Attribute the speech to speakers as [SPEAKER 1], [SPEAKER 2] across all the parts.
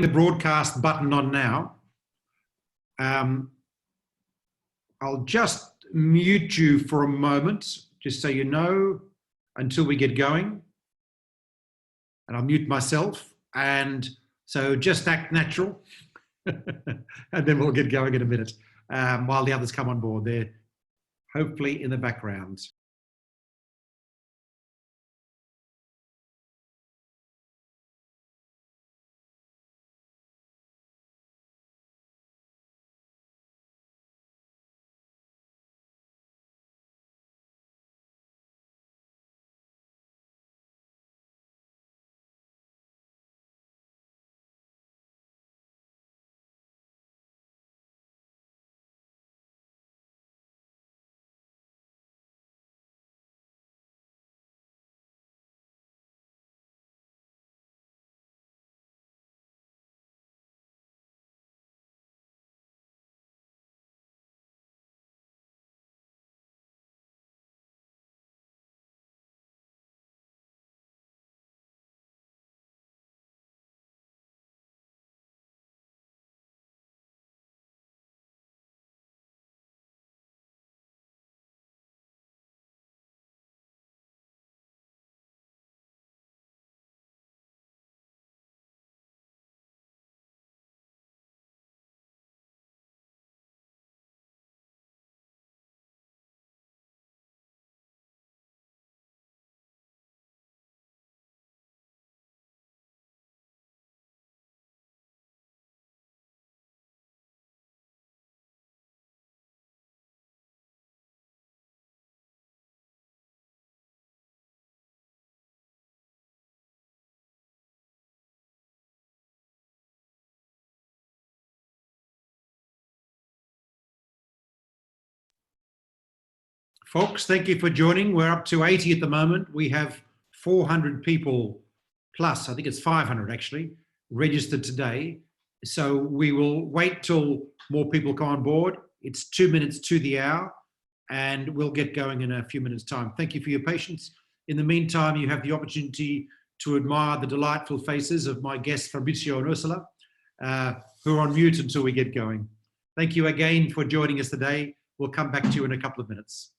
[SPEAKER 1] the broadcast button on now. I'll just mute you for a moment, just so you know, until we get going. And I'll mute myself. And so just act natural. And then we'll get going in a minute while the others come on board. They're hopefully in the background. Folks, thank you for joining. We're up to 80 at the moment. We have 400 people plus, I think it's 500 actually, registered today. So we will wait till more people come on board. It's 2 minutes to the hour and we'll get going in a few minutes' time. Thank you for your patience. In the meantime, you have the opportunity to admire the delightful faces of my guests, Fabrizio and Ursula, who are on mute until we get going. Thank you again for joining us today. We'll come back to you in a couple of minutes.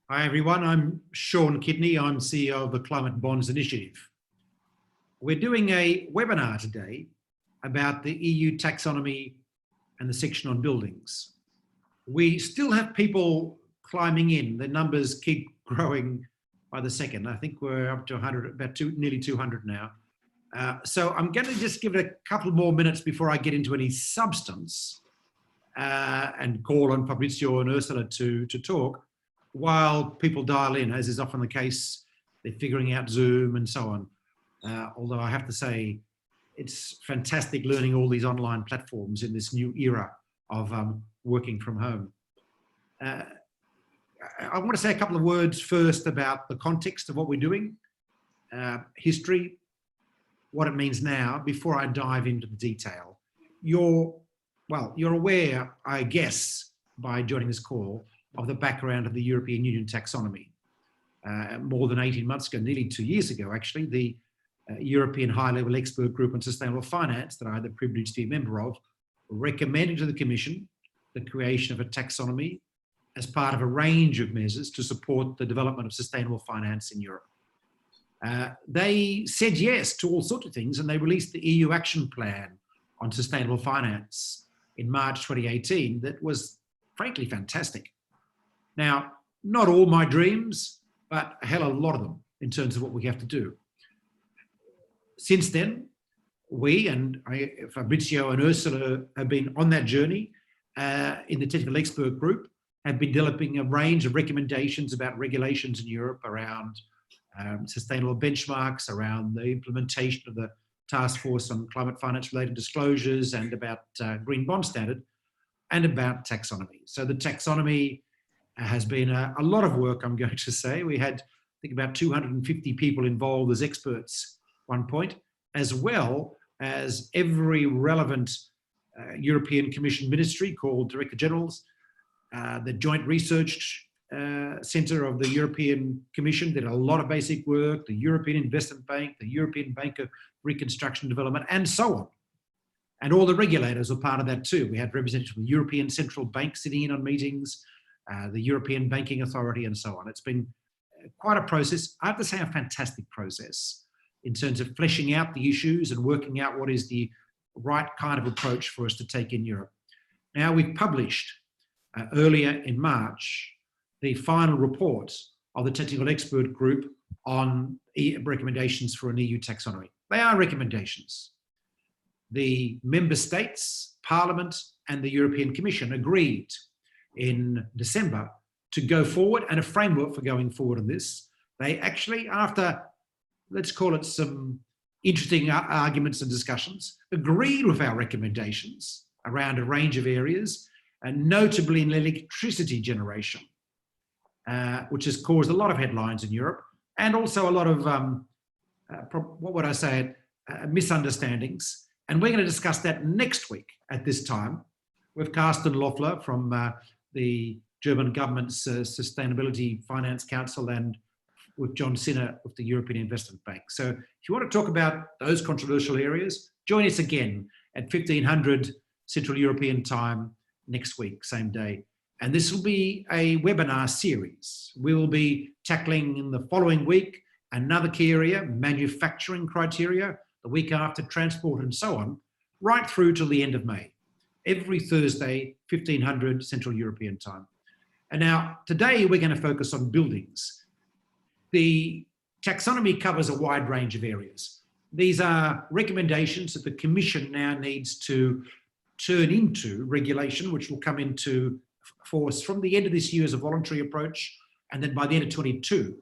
[SPEAKER 1] Hi everyone, I'm Sean Kidney. I'm CEO of the Climate Bonds Initiative. We're doing a webinar today about the EU taxonomy and the section on buildings. We still have people climbing in. The numbers keep growing by the second. I think we're up to 100, nearly 200 now. So I'm going to just give it a couple more minutes before I get into any substance and call on Fabrizio and Ursula to talk, while people dial in, as is often the case. They're figuring out Zoom and so on. Although I have to say, it's fantastic learning all these online platforms in this new era of working from home. I want to say a couple of words first about the context of what we're doing, history, what it means now, before I dive into the detail. You're aware, I guess, by joining this call, of the background of the European Union taxonomy. More than 18 months ago, nearly 2 years ago, actually, the European High-Level Expert Group on Sustainable Finance, that I had the privilege to be a member of, recommended to the Commission the creation of a taxonomy as part of a range of measures to support the development of sustainable finance in Europe. They said yes to all sorts of things, and they released the EU Action Plan on Sustainable Finance in March 2018 that was frankly fantastic. Now, not all my dreams, but a hell of a lot of them in terms of what we have to do. Since then, we and Fabrizio and Ursula have been on that journey in the Technical Expert Group, have been developing a range of recommendations about regulations in Europe around sustainable benchmarks, around the implementation of the Task Force on Climate Finance Related Disclosures, and about Green Bond Standard, and about taxonomy. So the taxonomy has been a lot of work, I'm going to say. We had, I think, about 250 people involved as experts at one point, as well as every relevant European Commission ministry called Director Generals. The Joint Research Centre of the European Commission did a lot of basic work, the European Investment Bank, the European Bank of Reconstruction and Development, and so on. And all the regulators were part of that too. We had representatives from the European Central Bank sitting in on meetings, the European Banking Authority, and so on. It's been quite a process. I have to say, a fantastic process in terms of fleshing out the issues and working out what is the right kind of approach for us to take in Europe. Now, we've published earlier in March the final report of the Technical Expert Group on recommendations for an EU taxonomy. They are recommendations. The member states, Parliament, and the European Commission agreed in December to go forward, and a framework for going forward on this. They actually, after, let's call it, some interesting arguments and discussions, agreed with our recommendations around a range of areas, and notably in electricity generation, which has caused a lot of headlines in Europe, and also a lot of, what would I say, misunderstandings. And we're going to discuss that next week at this time with Carsten Loeffler from the German government's Sustainability Finance Council, and with John Sinner of the European Investment Bank. So if you want to talk about those controversial areas, join us again at 1500 Central European time next week, same day. And this will be a webinar series. We will be tackling in the following week another key area, manufacturing criteria, the week after transport, and so on, right through till the end of May. Every Thursday, 1500 Central European time. And now, today we're going to focus on buildings. The taxonomy covers a wide range of areas. These are recommendations that the Commission now needs to turn into regulation, which will come into force from the end of this year as a voluntary approach, and then by the end of 22,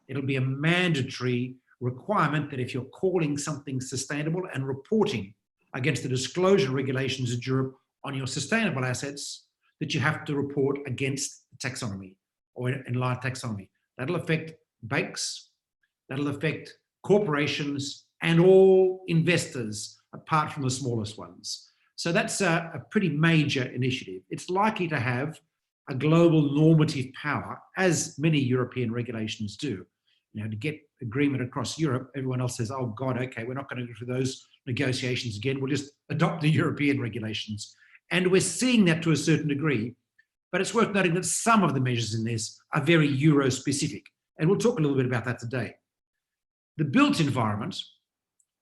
[SPEAKER 1] it'll be a mandatory requirement that if you're calling something sustainable and reporting against the disclosure regulations in Europe on your sustainable assets, that you have to report against the taxonomy or in line taxonomy. That'll affect banks, that'll affect corporations, and all investors apart from the smallest ones. So that's a pretty major initiative. It's likely to have a global normative power, as many European regulations do. You know, to get agreement across Europe, everyone else says, oh God, okay, we're not going to go through those negotiations again. We'll just adopt the European regulations. And we're seeing that to a certain degree, but it's worth noting that some of the measures in this are very Euro-specific. And we'll talk a little bit about that today. The built environment,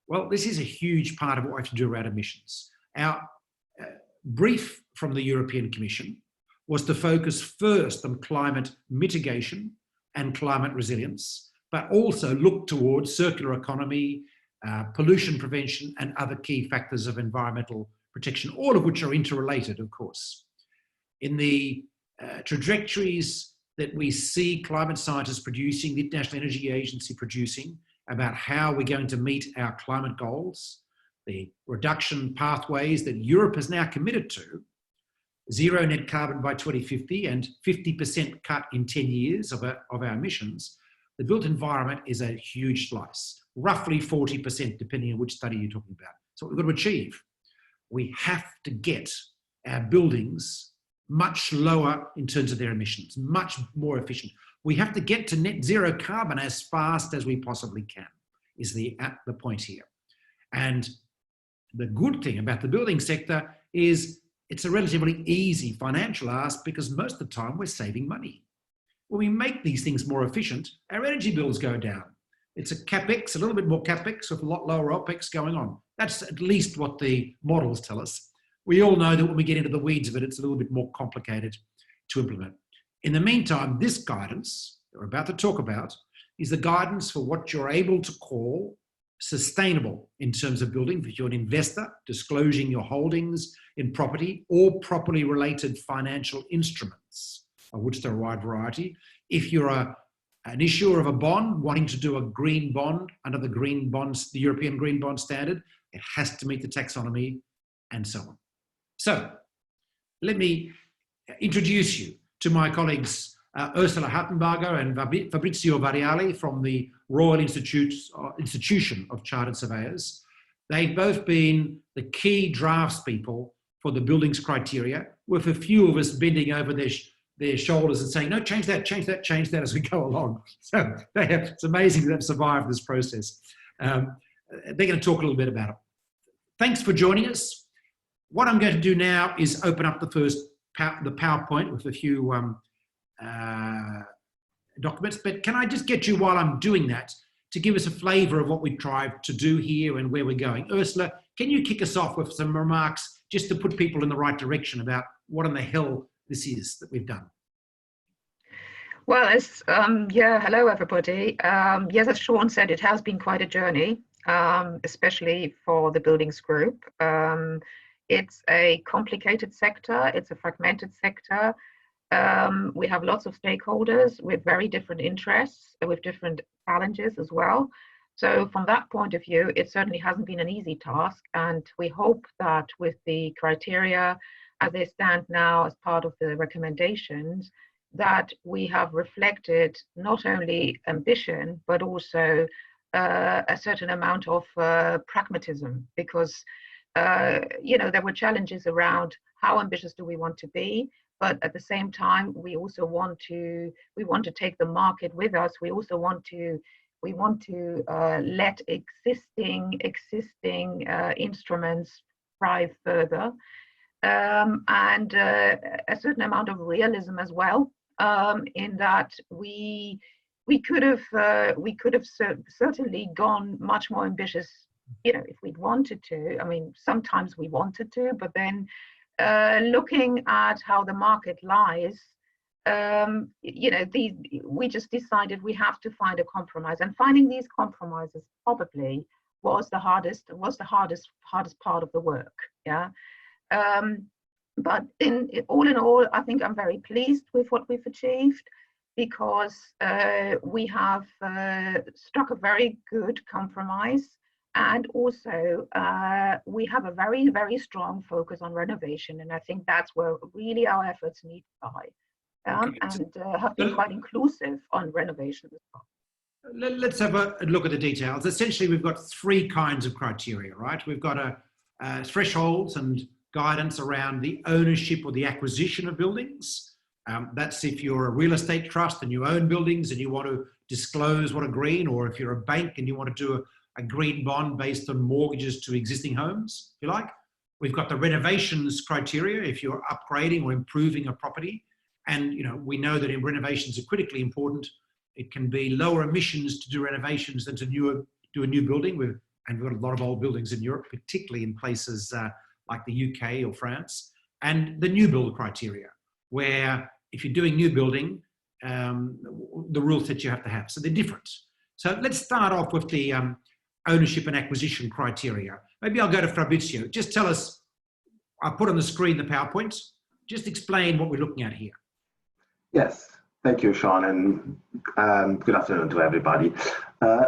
[SPEAKER 1] well, this is a huge part of what we have to do around emissions. Our brief from the European Commission was to focus first on climate mitigation and climate resilience, but also look towards circular economy, pollution prevention, and other key factors of environmental protection, all of which are interrelated, of course. In the trajectories that we see climate scientists producing, the International Energy Agency producing, about how we're going to meet our climate goals, the reduction pathways that Europe has now committed to, zero net carbon by 2050 and 50% cut in 10 years of our emissions, the built environment is a huge slice, roughly 40%, depending on which study you're talking about. So what we've got to achieve, we have to get our buildings much lower in terms of their emissions, much more efficient. We have to get to net zero carbon as fast as we possibly can, is the point here. And the good thing about the building sector is it's a relatively easy financial ask because most of the time we're saving money. When we make these things more efficient, our energy bills go down. It's a capex, a little bit more capex with a lot lower OPEX going on. That's at least what the models tell us. We all know that when we get into the weeds of it, it's a little bit more complicated to implement. In the meantime, this guidance that we're about to talk about is the guidance for what you're able to call sustainable in terms of building. If you're an investor, disclosing your holdings in property or property related financial instruments, of which there are a wide variety. If you're an issuer of a bond wanting to do a green bond under the green bonds, the European Green Bond Standard, it has to meet the taxonomy and so on. So let me introduce you to my colleagues, Ursula Hartenberger and Fabrizio Varriale from the Royal Institution of Chartered Surveyors. They've both been the key draftspeople for the buildings criteria, with a few of us bending over their shoulders and saying, no, change that, change that, change that as we go along. So it's amazing that they've survived this process. They're going to talk a little bit about it. Thanks for joining us. What I'm going to do now is open up the PowerPoint with a few documents, but can I just get you, while I'm doing that, to give us a flavour of what we tried to do here and where we're going. Ursula, can you kick us off with some remarks just to put people in the right direction about what in the hell this is that we've done?
[SPEAKER 2] Well, hello everybody. Yes, as Sean said, it has been quite a journey, especially for the buildings group. It's a complicated sector, it's a fragmented sector. We have lots of stakeholders with very different interests, with different challenges as well. So from that point of view, it certainly hasn't been an easy task. And we hope that with the criteria as they stand now as part of the recommendations, that we have reflected not only ambition, but also a certain amount of pragmatism, because there were challenges around how ambitious do we want to be, but at the same time we also want to take the market with us. We also want to let existing instruments thrive further, and a certain amount of realism as well, in that we could have certainly gone much more ambitious, if we'd wanted to. I mean, sometimes we wanted to, but then looking at how the market lies, we just decided we have to find a compromise, and finding these compromises probably was the hardest part of the work. Yeah. But all in all, I think I'm very pleased with what we've achieved, because we have struck a very good compromise, and also we have a very, very strong focus on renovation, and I think that's where really our efforts need to lie, and have been quite inclusive on renovation as well.
[SPEAKER 1] Let's have a look at the details. Essentially, we've got three kinds of criteria, right? We've got thresholds and guidance around the ownership or the acquisition of buildings. That's if you're a real estate trust and you own buildings and you want to disclose what are green, or if you're a bank and you want to do a green bond based on mortgages to existing homes, if you like. We've got the renovations criteria if you're upgrading or improving a property. And we know that renovations are critically important. It can be lower emissions to do renovations than to do a new building. And we've got a lot of old buildings in Europe, particularly in places like the UK or France. And the new build criteria. where if you're doing new building, the rules that you have to have. So they're different. So let's start off with the ownership and acquisition criteria. Maybe I'll go to Fabrizio. Just tell us, I'll put on the screen the PowerPoint. Just explain what we're looking at here.
[SPEAKER 3] Yes, thank you, Sean, and good afternoon to everybody.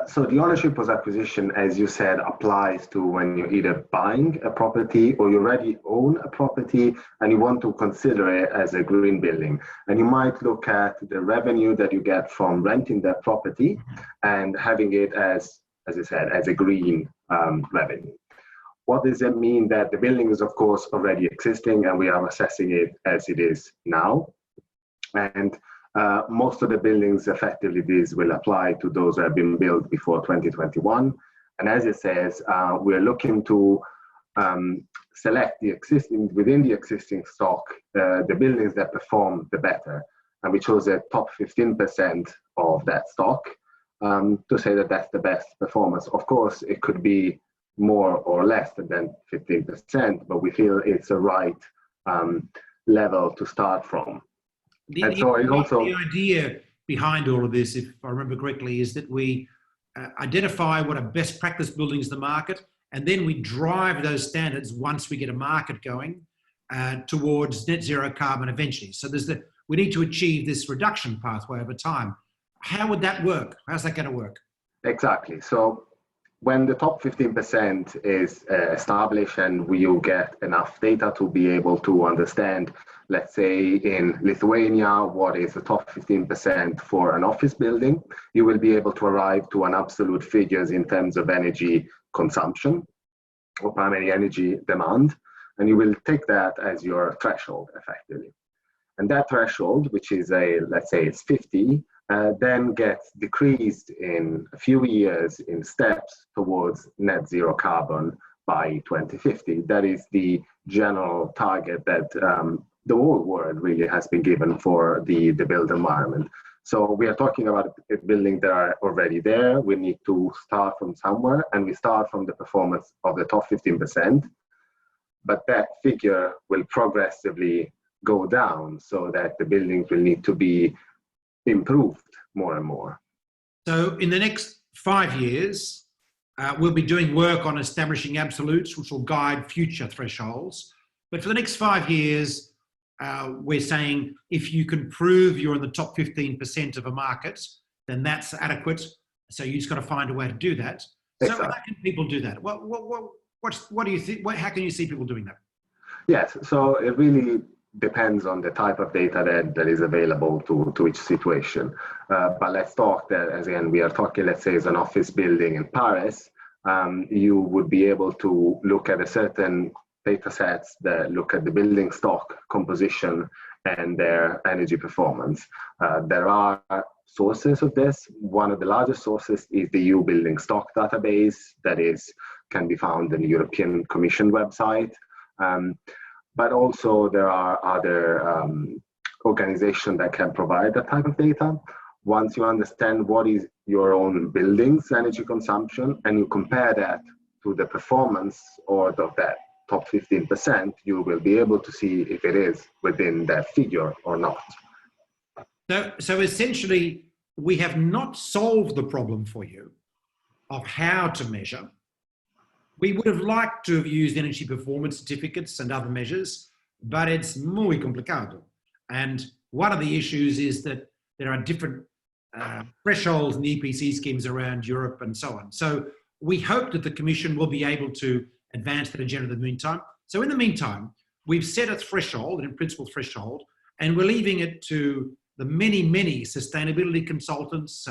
[SPEAKER 3] So the ownership plus acquisition, as you said, applies to when you're either buying a property or you already own a property and you want to consider it as a green building. And you might look at the revenue that you get from renting that property and having it as you said, as a green revenue. What does it mean? That the building is, of course, already existing and we are assessing it as it is now. And most of the buildings, effectively, this will apply to those that have been built before 2021. And as it says, we're looking to select within the existing stock, the buildings that perform the better. And we chose the top 15% of that stock to say that that's the best performance. Of course, it could be more or less than 15%, but we feel it's the right level to start from.
[SPEAKER 1] The idea behind all of this, if I remember correctly, is that we identify what are best practice buildings in the market, and then we drive those standards once we get a market going towards net zero carbon eventually. So we need to achieve this reduction pathway over time. How would that work? How's that going to work?
[SPEAKER 3] Exactly. So when the top 15% is established and you get enough data to be able to understand, let's say in Lithuania, what is the top 15% for an office building, you will be able to arrive to an absolute figures in terms of energy consumption or primary energy demand. And you will take that as your threshold effectively. And that threshold, which is let's say it's 50, then gets decreased in a few years in steps towards net zero carbon by 2050. That is the general target that the whole world really has been given for the built environment. So we are talking about buildings that are already there. We need to start from somewhere, and we start from the performance of the top 15%. But that figure will progressively go down so that the buildings will need to be improved more and more.
[SPEAKER 1] So in the next 5 years, we'll be doing work on establishing absolutes, which will guide future thresholds. But for the next 5 years, we're saying if you can prove you're in the top 15% of a market, then that's adequate. So you just got to find a way to do that. Exactly. So how can people do that? What do you think? How can you see people doing that?
[SPEAKER 3] Yes, so it really depends on the type of data that is available to each situation. But let's talk that, as again, we are talking, let's say, as an office building in Paris, you would be able to look at a certain data sets that look at the building stock composition and their energy performance. There are sources of this. One of the largest sources is the EU Building Stock database that can be found in the European Commission website. But also there are other organizations that can provide that type of data. Once you understand what is your own building's energy consumption and you compare that to the performance of that top 15%, you will be able to see if it is within that figure or not.
[SPEAKER 1] So essentially, we have not solved the problem for you of how to measure. We would have liked to have used energy performance certificates and other measures, but it's muy complicado. And one of the issues is that there are different thresholds in the EPC schemes around Europe and so on. So we hope that the Commission will be able to advance that agenda in the meantime. So in the meantime, we've set a threshold, an in-principle threshold, and we're leaving it to the many, many sustainability consultants,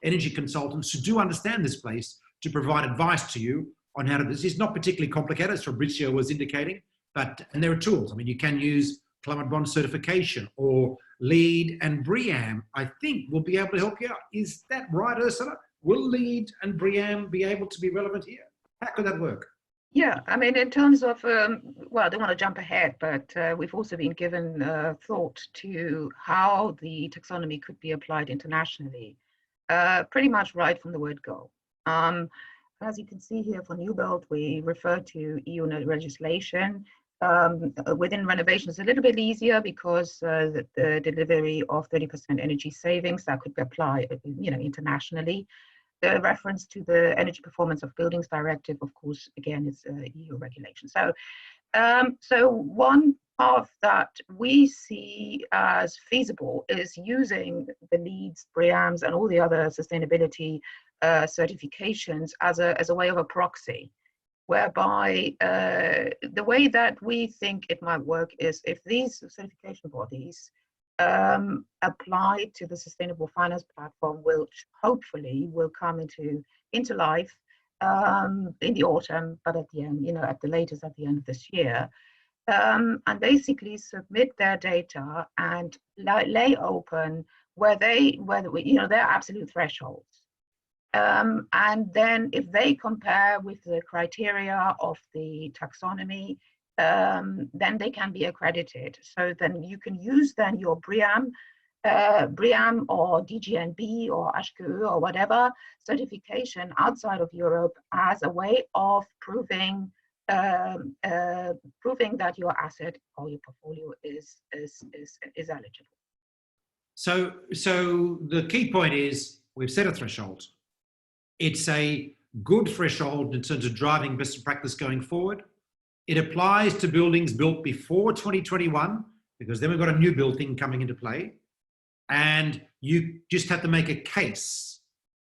[SPEAKER 1] energy consultants who do understand this place to provide advice to you on how to. This is not particularly complicated, as Fabrizio was indicating, and there are tools. I mean, you can use Climate Bond certification or LEED and BREEAM, I think, will be able to help you out. Is that right, Ursula? Will LEED and BREEAM be able to be relevant here? How could that work?
[SPEAKER 2] Yeah, I mean, in terms of, well, I don't want to jump ahead, but we've also been given thought to how the taxonomy could be applied internationally, pretty much right from the word go. As you can see here for new build, we refer to EU legislation. Within renovation, it's a little bit easier because the delivery of 30% energy savings that could be applied, internationally. The reference to the Energy Performance of Buildings Directive, of course, again, is EU regulation. So, so one path that we see as feasible is using the LEEDs, BREEAMs, and all the other sustainability certifications as a way of a proxy, whereby the way that we think it might work is if these certification bodies apply to the sustainable finance platform, which hopefully will come into life in the autumn, but at the end, at the latest at the end of this year, and basically submit their data and lay open where their absolute thresholds. And then if they compare with the criteria of the taxonomy, then they can be accredited. So then you can use then your BREEAM or DGNB or HQE or whatever certification outside of Europe as a way of proving that your asset or your portfolio is eligible.
[SPEAKER 1] So the key point is we've set a threshold. It's a good threshold in terms of driving best practice going forward. It applies to buildings built before 2021, because then we've got a new build thing coming into play. And you just have to make a case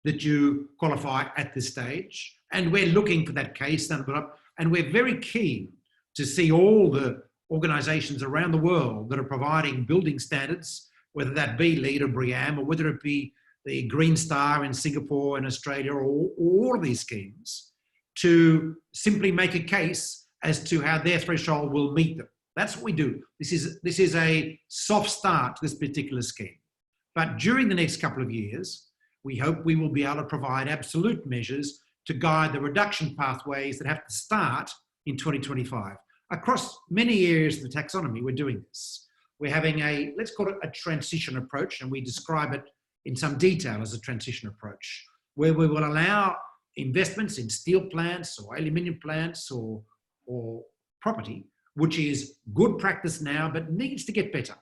[SPEAKER 1] that you qualify at this stage. And we're looking for that case. And we're very keen to see all the organizations around the world that are providing building standards, whether that be LEED or BREEAM, or whether it be the Green Star in Singapore and Australia, or all of these schemes, to simply make a case as to how their threshold will meet them. That's what we do. This is a soft start to this particular scheme. But during the next couple of years, we hope we will be able to provide absolute measures to guide the reduction pathways that have to start in 2025. Across many areas of the taxonomy, we're doing this. We're having let's call it a transition approach, and we describe it in some detail as a transition approach, where we will allow investments in steel plants or aluminium plants or property, which is good practice now, but needs to get better.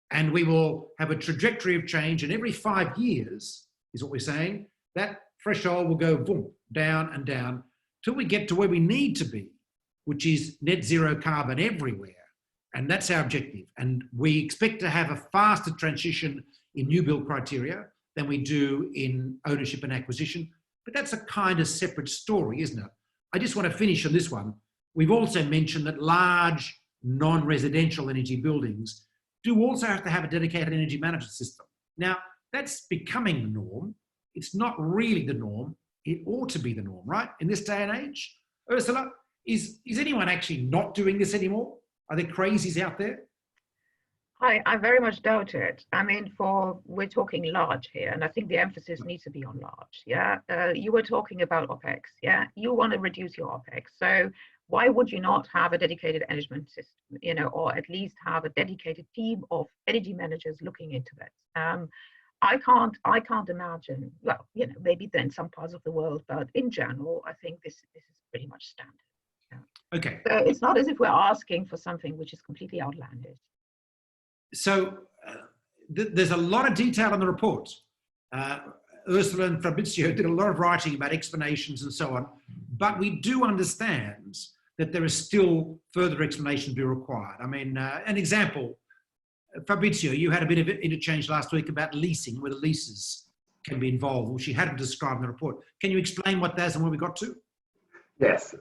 [SPEAKER 1] And we will have a trajectory of change, and every 5 years, is what we're saying, that threshold will go boom, down and down, till we get to where we need to be, which is net zero carbon everywhere. And that's our objective. And we expect to have a faster transition in new build criteria than we do in ownership and acquisition. But that's a kind of separate story, isn't it? I just want to finish on this one. We've also mentioned that large non-residential energy buildings do also have to have a dedicated energy management system. Now, that's becoming the norm. It's not really the norm. It ought to be the norm, right? In this day and age. Ursula, is anyone actually not doing this anymore? Are there crazies out there?
[SPEAKER 2] I very much doubt it. I mean, we're talking large here, and I think the emphasis needs to be on large. Yeah, you were talking about OPEX. Yeah, you want to reduce your OPEX. So why would you not have a dedicated management system, or at least have a dedicated team of energy managers looking into that? I can't imagine. Well, maybe in some parts of the world, but in general, I think this is pretty much standard. Yeah.
[SPEAKER 1] Okay.
[SPEAKER 2] So it's not as if we're asking for something which is completely outlandish.
[SPEAKER 1] So there's a lot of detail in the report. Ursula and Fabrizio did a lot of writing about explanations and so on, but we do understand that there is still further explanation to be required. I mean, an example, Fabrizio, you had a bit of interchange last week about leasing, where the leases can be involved, which you hadn't described in the report. Can you explain what that is and where we got to?
[SPEAKER 3] Yes,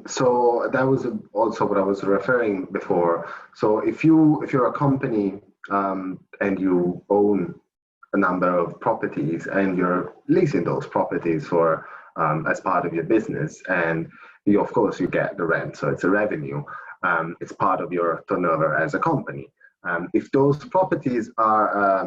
[SPEAKER 3] so that was also what I was referring before. So if you're a company and you own a number of properties and you're leasing those properties for as part of your business, and of course you get the rent, so it's a revenue. It's part of your turnover as a company. If those properties are,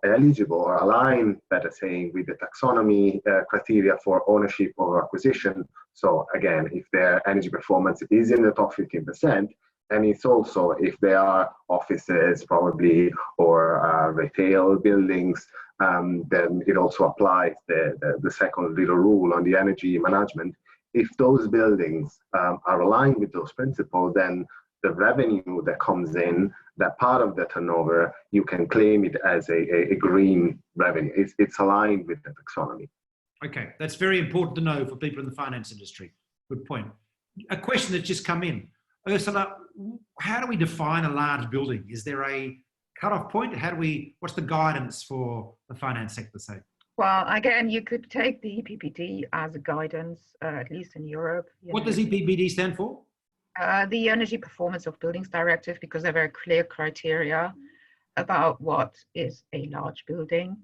[SPEAKER 3] eligible or aligned, better saying, with the taxonomy criteria for ownership or acquisition. So again, if their energy performance is in the top 15%, and it's also if they are offices probably or retail buildings, then it also applies the second little rule on the energy management. if those buildings are aligned with those principles, then the revenue that comes in, that part of the turnover, you can claim it as a green revenue. It's aligned with the taxonomy.
[SPEAKER 1] Okay, that's very important to know for people in the finance industry. Good point. A question that's just come in. Ursula, how do we define a large building? Is there a cutoff point? What's the guidance for the finance sector, say?
[SPEAKER 2] Well, again, you could take the EPBD as a guidance, at least in Europe.
[SPEAKER 1] What does EPBD stand for?
[SPEAKER 2] The Energy Performance of Buildings Directive, because they're very clear criteria about what is a large building,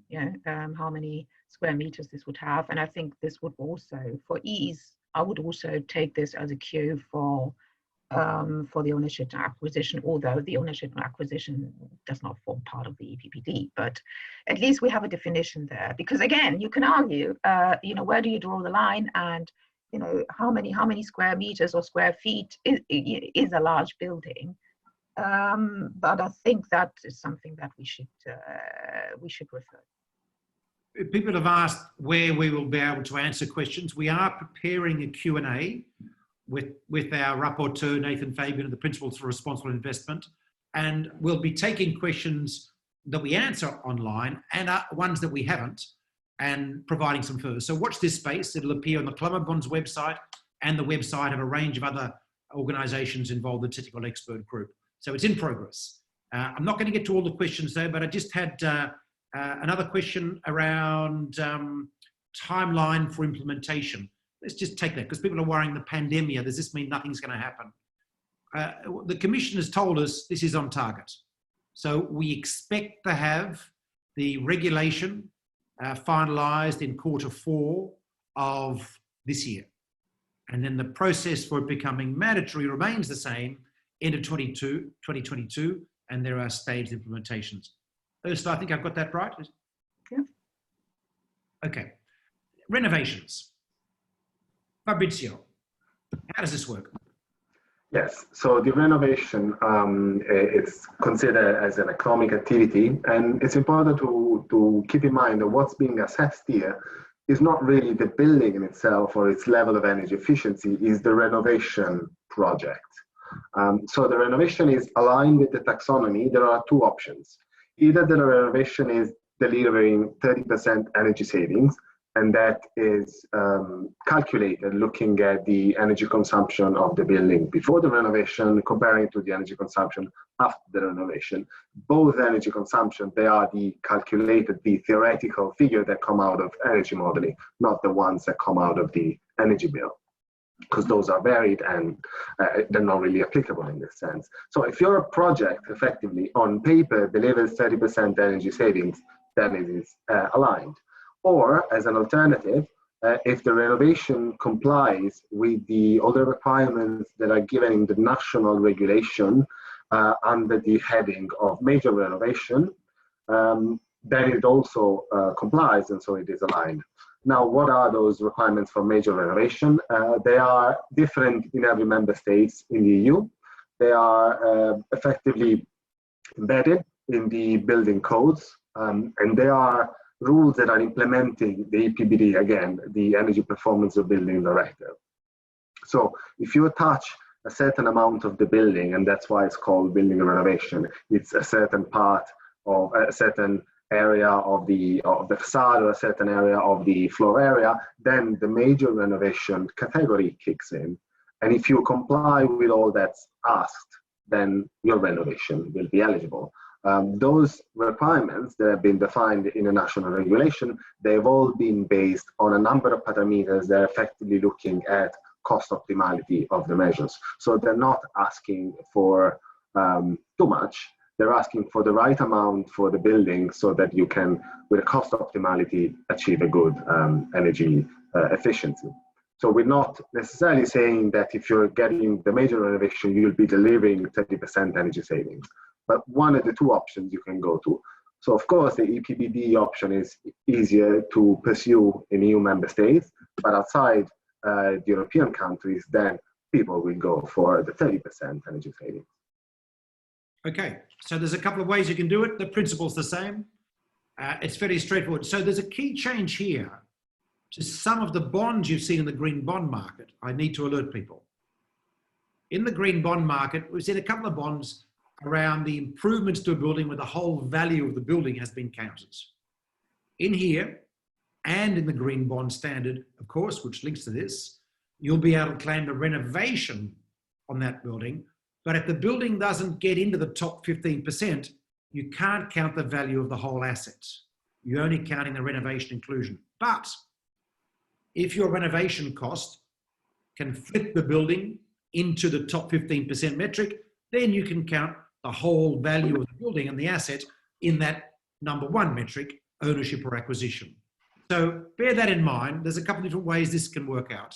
[SPEAKER 2] how many square meters this would have. And I think this would also, for ease, I would also take this as a cue for the ownership and acquisition, although the ownership and acquisition does not form part of the EPBD, but at least we have a definition there. Because again, you can argue, where do you draw the line, and how many square meters or square feet is a large building. But I think that is something that we should refer.
[SPEAKER 1] People have asked where we will be able to answer questions. We are preparing a Q&A with our rapporteur, Nathan Fabian, of the Principles for Responsible Investment. And we'll be taking questions that we answer online and ones that we haven't, and providing some further. So watch this space. It'll appear on the Climate Bonds website and the website of a range of other organisations involved in the Technical Expert Group. So it's in progress. I'm not going to get to all the questions though, but I just had another question around timeline for implementation. Let's just take that, because people are worrying the pandemic. Does this mean nothing's going to happen? The Commission has told us this is on target. So we expect to have the regulation finalised in Q4 of this year. And then the process for it becoming mandatory remains the same, end of 2022, and there are staged implementations. Ursula, I think I've got that right?
[SPEAKER 2] Yeah.
[SPEAKER 1] Okay. Renovations. Fabrizio, how does this work?
[SPEAKER 3] Yes, so the renovation, it's considered as an economic activity, and it's important to keep in mind that what's being assessed here is not really the building in itself or its level of energy efficiency, is the renovation project. So the renovation is aligned with the taxonomy. There are two options. Either the renovation is delivering 30% energy savings, and that is calculated looking at the energy consumption of the building before the renovation, comparing to the energy consumption after the renovation. Both energy consumption, they are the calculated, the theoretical figure that come out of energy modeling, not the ones that come out of the energy bill, because those are varied and they're not really applicable in this sense. So if your project effectively on paper delivers 30% energy savings, then it is aligned. Or as an alternative, if the renovation complies with all the requirements that are given in the national regulation under the heading of major renovation, then it also complies, and so it is aligned. Now, what are those requirements for major renovation? They are different in every member state in the EU. They are effectively embedded in the building codes, and they are rules that are implementing the EPBD, again, the Energy Performance of Building Directive. So if you attach a certain amount of the building, and that's why it's called building renovation, it's a certain part of a certain area of the facade or a certain area of the floor area, then the major renovation category kicks in. And if you comply with all that's asked, then your renovation will be eligible. Those requirements that have been defined in a national regulation, they've all been based on a number of parameters that are effectively looking at cost optimality of the measures. So they're not asking for too much. They're asking for the right amount for the building so that you can, with a cost optimality, achieve a good energy efficiency. So we're not necessarily saying that if you're getting the major renovation, you'll be delivering 30% energy savings. But one of the two options you can go to. So of course, the EPBD option is easier to pursue in EU member states, but outside the European countries, then people will go for the 30% energy savings.
[SPEAKER 1] Okay, so there's a couple of ways you can do it. The principle's the same. It's fairly straightforward. So there's a key change here to some of the bonds you've seen in the green bond market, I need to alert people. In the green bond market, we've seen a couple of bonds around the improvements to a building where the whole value of the building has been counted. In here, and in the green bond standard, of course, which links to this, you'll be able to claim the renovation on that building. But if the building doesn't get into the top 15%, you can't count the value of the whole asset. You're only counting the renovation inclusion. But if your renovation cost can flip the building into the top 15% metric, then you can count the whole value of the building and the asset in that number one metric, ownership or acquisition. So bear that in mind. There's a couple of different ways this can work out.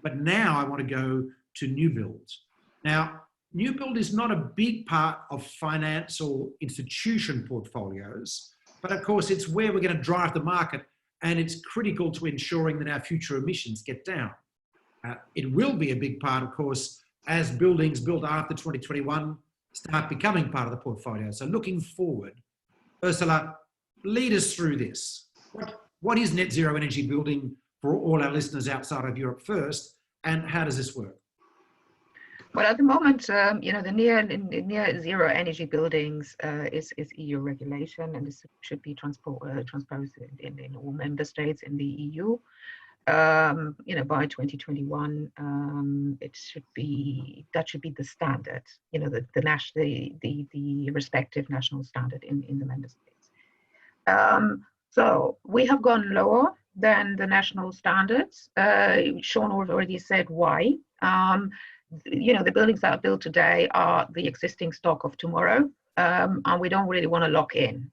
[SPEAKER 1] But now I want to go to new builds. Now, new build is not a big part of finance or institution portfolios, but of course it's where we're going to drive the market, and it's critical to ensuring that our future emissions get down. It will be a big part, of course, as buildings built after 2021 start becoming part of the portfolio. So looking forward, Ursula, lead us through this. What is net zero energy building for all our listeners outside of Europe first, and how does this work?
[SPEAKER 2] Well, at the moment, the near zero energy buildings is EU regulation, and this should be transposed in all member states in the EU. By 2021, that should be the standard. The respective national standard in the member states. So we have gone lower than the national standards. Sean already said why. The buildings that are built today are the existing stock of tomorrow, and we don't really want to lock in.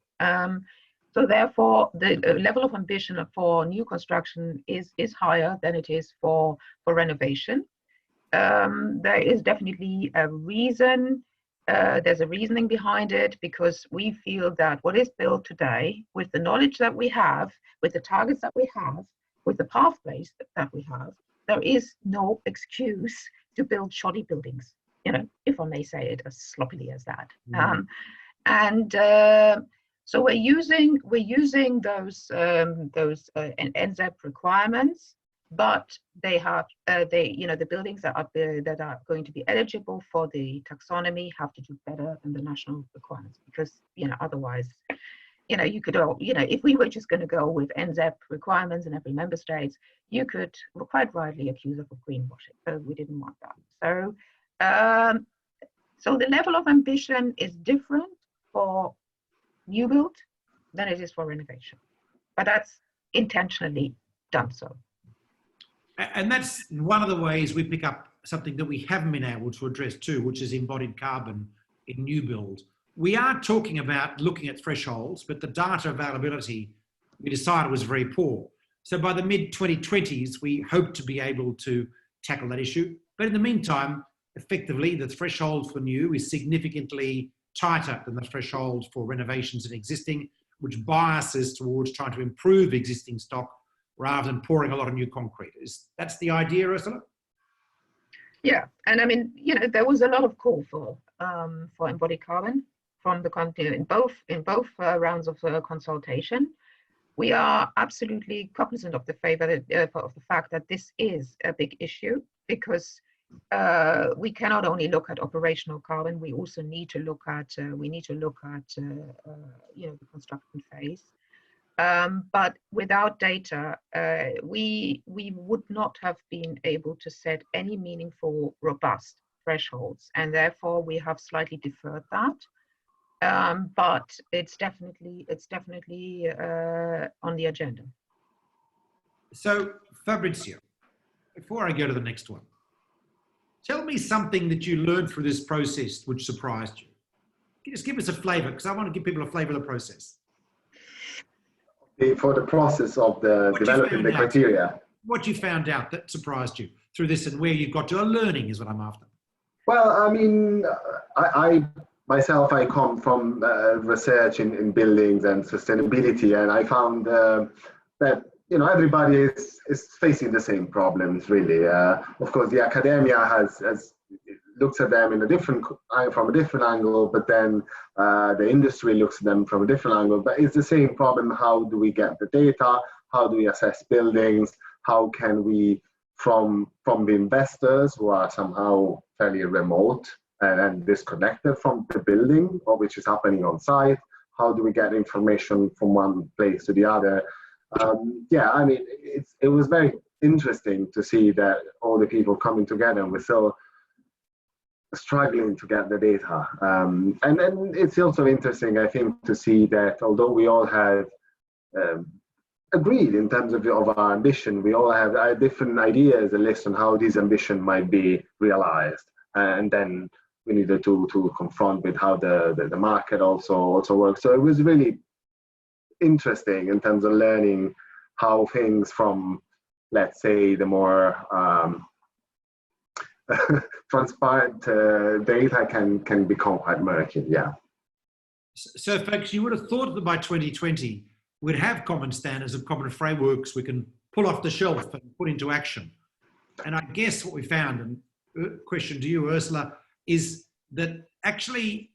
[SPEAKER 2] So therefore, the level of ambition for new construction is higher than it is for renovation. There is definitely a reason. There's a reasoning behind it, because we feel that what is built today, with the knowledge that we have, with the targets that we have, with the pathways that we have, there is no excuse to build shoddy buildings, if I may say it as sloppily as that. So we're using those NZEP requirements, but they have the buildings that are going to be eligible for the taxonomy have to do better than the national requirements, because otherwise you could if we were just going to go with NZEP requirements in every member state, you could quite rightly accuse us of greenwashing. So we didn't want that. So the level of ambition is different for new build than it is for renovation, but that's intentionally done so.
[SPEAKER 1] And that's one of the ways we pick up something that we haven't been able to address too, which is embodied carbon in new build. We are talking about looking at thresholds, but the data availability we decided was very poor. So by the mid-2020s, we hope to be able to tackle that issue. But in the meantime, effectively, the threshold for new is significantly tighter than the threshold for renovations and existing, which biases towards trying to improve existing stock rather than pouring a lot of new concrete. That's the idea, Ursula?
[SPEAKER 2] Yeah, and I mean, there was a lot of call for embodied carbon from the company in both rounds of consultation. We are absolutely cognizant of the fact that this is a big issue, because we cannot only look at operational carbon. We also need to look at the construction phase. But without data, we would not have been able to set any meaningful, robust thresholds, and therefore we have slightly deferred that. But it's definitely on the agenda.
[SPEAKER 1] So, Fabrizio, before I go to the next one, tell me something that you learned through this process which surprised you. Just give us a flavour, because I want to give people a flavour of the process.
[SPEAKER 3] For the process of developing the criteria.
[SPEAKER 1] What you found out that surprised you through this, and where you got to a learning is what I'm after.
[SPEAKER 3] Well, I mean, I myself, I come from research in buildings and sustainability, and I found that everybody is facing the same problems, really. Of course, the academia has looks at them from a different angle, but then the industry looks at them from a different angle. But it's the same problem. How do we get the data? how do we assess buildings, how can we, from the investors who are somehow fairly remote and disconnected from the building or which is happening on site, how do we get information from one place to the other? Yeah, I mean, it was very interesting to see that all the people coming together and we're so struggling to get the data. And then it's also interesting, I think, to see that although we all had agreed in terms of our ambition, we all have different ideas, a list on how this ambition might be realized. And then we needed to confront with how the market also works. So it was really interesting in terms of learning how things from, let's say, the more transparent data can become quite murky. Yeah.
[SPEAKER 1] So folks, you would have thought that by 2020 we'd have common standards and common frameworks we can pull off the shelf and put into action. And I guess what we found, and question to you, Ursula, is that actually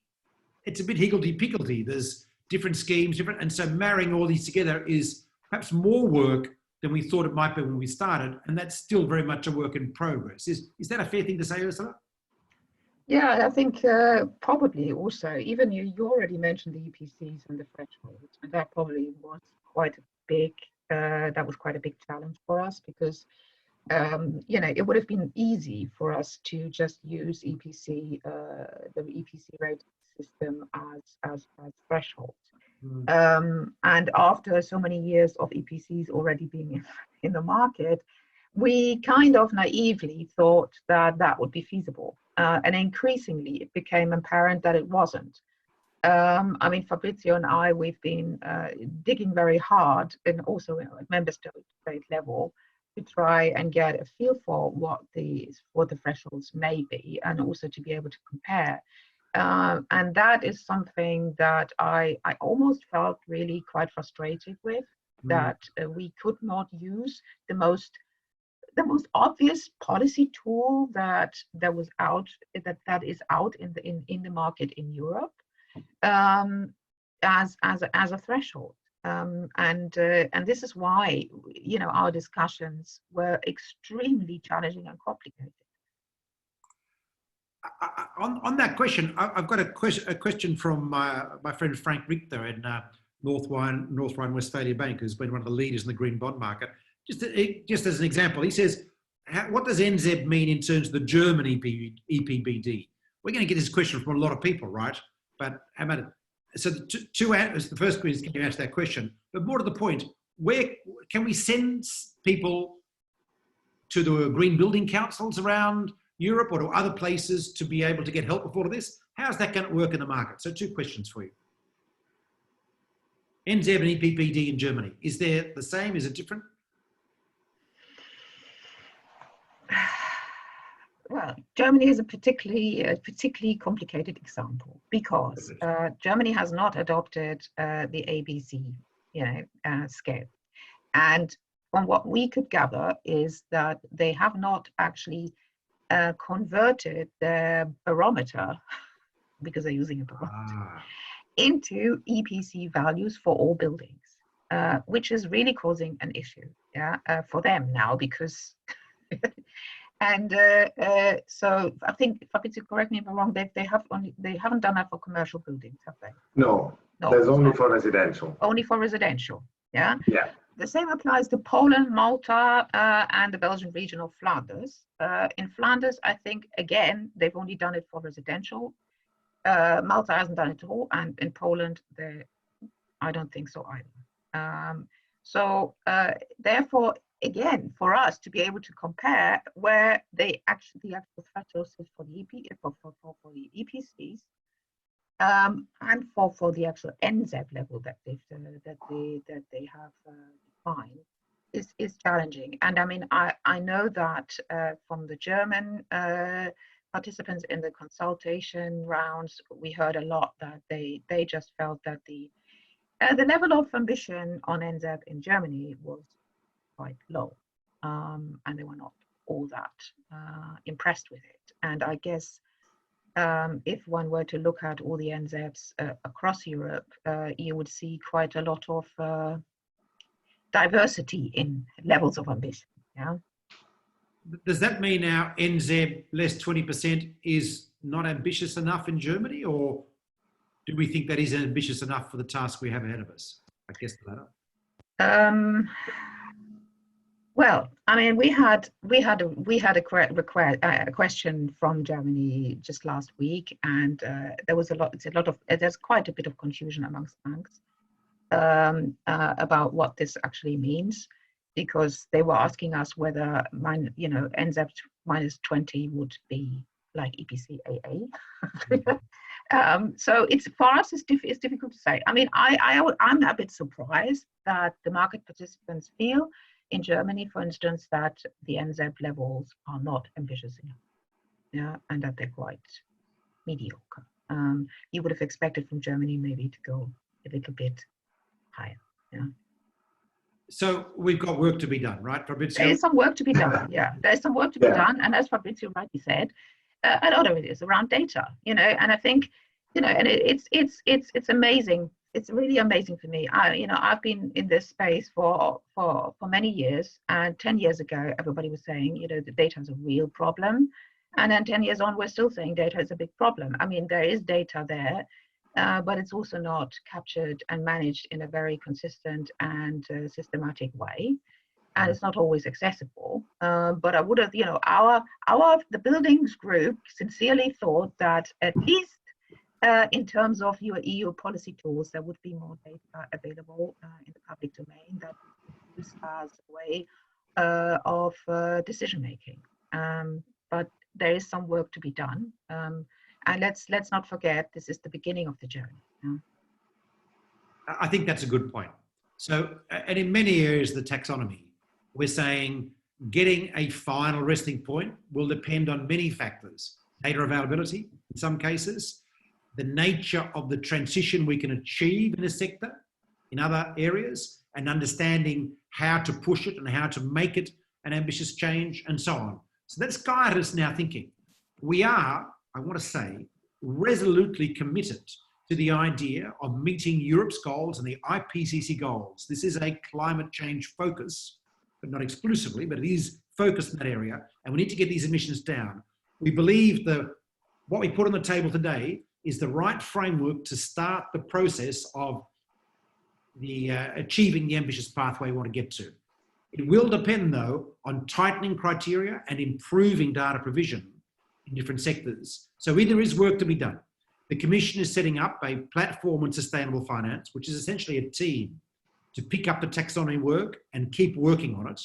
[SPEAKER 1] it's a bit higgledy-piggledy. There's different schemes, and so marrying all these together is perhaps more work than we thought it might be when we started, and that's still very much a work in progress. Is that a fair thing to say, Ursula?
[SPEAKER 2] Yeah, I think probably also, even you already mentioned the EPCs and the thresholds, and that probably was quite a big, challenge for us because, you know, it would have been easy for us to just use the EPC rate system as thresholds. And after so many years of EPCs already being in the market, we kind of naively thought that would be feasible. And increasingly, it became apparent that it wasn't. I mean, Fabrizio and I, we've been digging very hard, and also at member state level, to try and get a feel for what the thresholds may be, and also to be able to compare. And that is something that I almost felt really quite frustrated with, that we could not use the most obvious policy tool that is out in the market in Europe as a threshold. And this is why, you know, our discussions were extremely challenging and complicated.
[SPEAKER 1] On that question, I've got a question from my friend Frank Richter in North Rhine-Westphalia Bank, who's been one of the leaders in the green bond market. Just as an example, he says, what does NZEB mean in terms of the German EPBD? We're going to get this question from a lot of people, right? But how about it? So the first question is, can you answer that question? But more to the point, where can we send people to the green building councils around Europe or to other places to be able to get help with all of this? How's that going to work in the market? So two questions for you. NZEB and EPBD in Germany, is there the same? Is it different?
[SPEAKER 2] Well, Germany is a particularly complicated example because Germany has not adopted the ABC, scale, and from what we could gather is that they have not actually converted their barometer, because they're using a barometer, into EPC values for all buildings, which is really causing an issue, for them now, because. And so I think, Fabrizio, correct me if I'm wrong, they haven't done that for commercial buildings, have they?
[SPEAKER 3] No, there's only for residential.
[SPEAKER 2] Only for residential, yeah?
[SPEAKER 3] Yeah.
[SPEAKER 2] The same applies to Poland, Malta, and the Belgian region of Flanders. In Flanders, I think, again, they've only done it for residential. Malta hasn't done it at all, and in Poland, I don't think so either. Therefore, again, for us to be able to compare where they actually the actual thresholds for the EPCs and for the actual NZEB level that they have defined is challenging. And I mean, I know that from the German participants in the consultation rounds, we heard a lot that they just felt that the level of ambition on NZEB in Germany was quite low, and they were not all that impressed with it. And I guess if one were to look at all the NZEBs across Europe, you would see quite a lot of diversity in levels of ambition. Yeah.
[SPEAKER 1] Does that mean our NZ less 20% is not ambitious enough in Germany, or do we think that is ambitious enough for the task we have ahead of us? I guess the latter.
[SPEAKER 2] Well, I mean, we had a question from Germany just last week, and there's quite a bit of confusion amongst banks about what this actually means, because they were asking us whether NZ minus 20 would be like EPC AA. So it's, for us, it's difficult to say. I mean, I'm a bit surprised that the market participants feel in Germany, for instance, that the NZ levels are not ambitious enough, yeah, and that they're quite mediocre. You would have expected from Germany maybe to go a little bit higher, yeah.
[SPEAKER 1] So we've got work to be done, right, Fabrizio?
[SPEAKER 2] There is some work to be done, yeah. There's some work to be done, and as Fabrizio rightly said, a lot of it is around data, and I think, and it's amazing. It's really amazing for me. I've been in this space for many years, and 10 years ago, everybody was saying, the data is a real problem. And then 10 years on, we're still saying data is a big problem. I mean, there is data there, but it's also not captured and managed in a very consistent and systematic way. And it's not always accessible. But I would have, the buildings group sincerely thought that at least in terms of your EU policy tools, there would be more data available in the public domain that used as a way of decision making. But there is some work to be done, and let's not forget, this is the beginning of the journey. Yeah?
[SPEAKER 1] I think that's a good point. So, and in many areas of the taxonomy, we're saying getting a final resting point will depend on many factors: data availability in some cases, the nature of the transition we can achieve in a sector in other areas, and understanding how to push it and how to make it an ambitious change, and so on. So that's guided us now thinking. We are, I want to say, resolutely committed to the idea of meeting Europe's goals and the IPCC goals. This is a climate change focus, but not exclusively, but it is focused in that area, and we need to get these emissions down. We believe that what we put on the table today is the right framework to start the process of achieving the ambitious pathway we want to get to. It will depend, though, on tightening criteria and improving data provision in different sectors. So there is work to be done. The Commission is setting up a platform on sustainable finance, which is essentially a team to pick up the taxonomy work and keep working on it.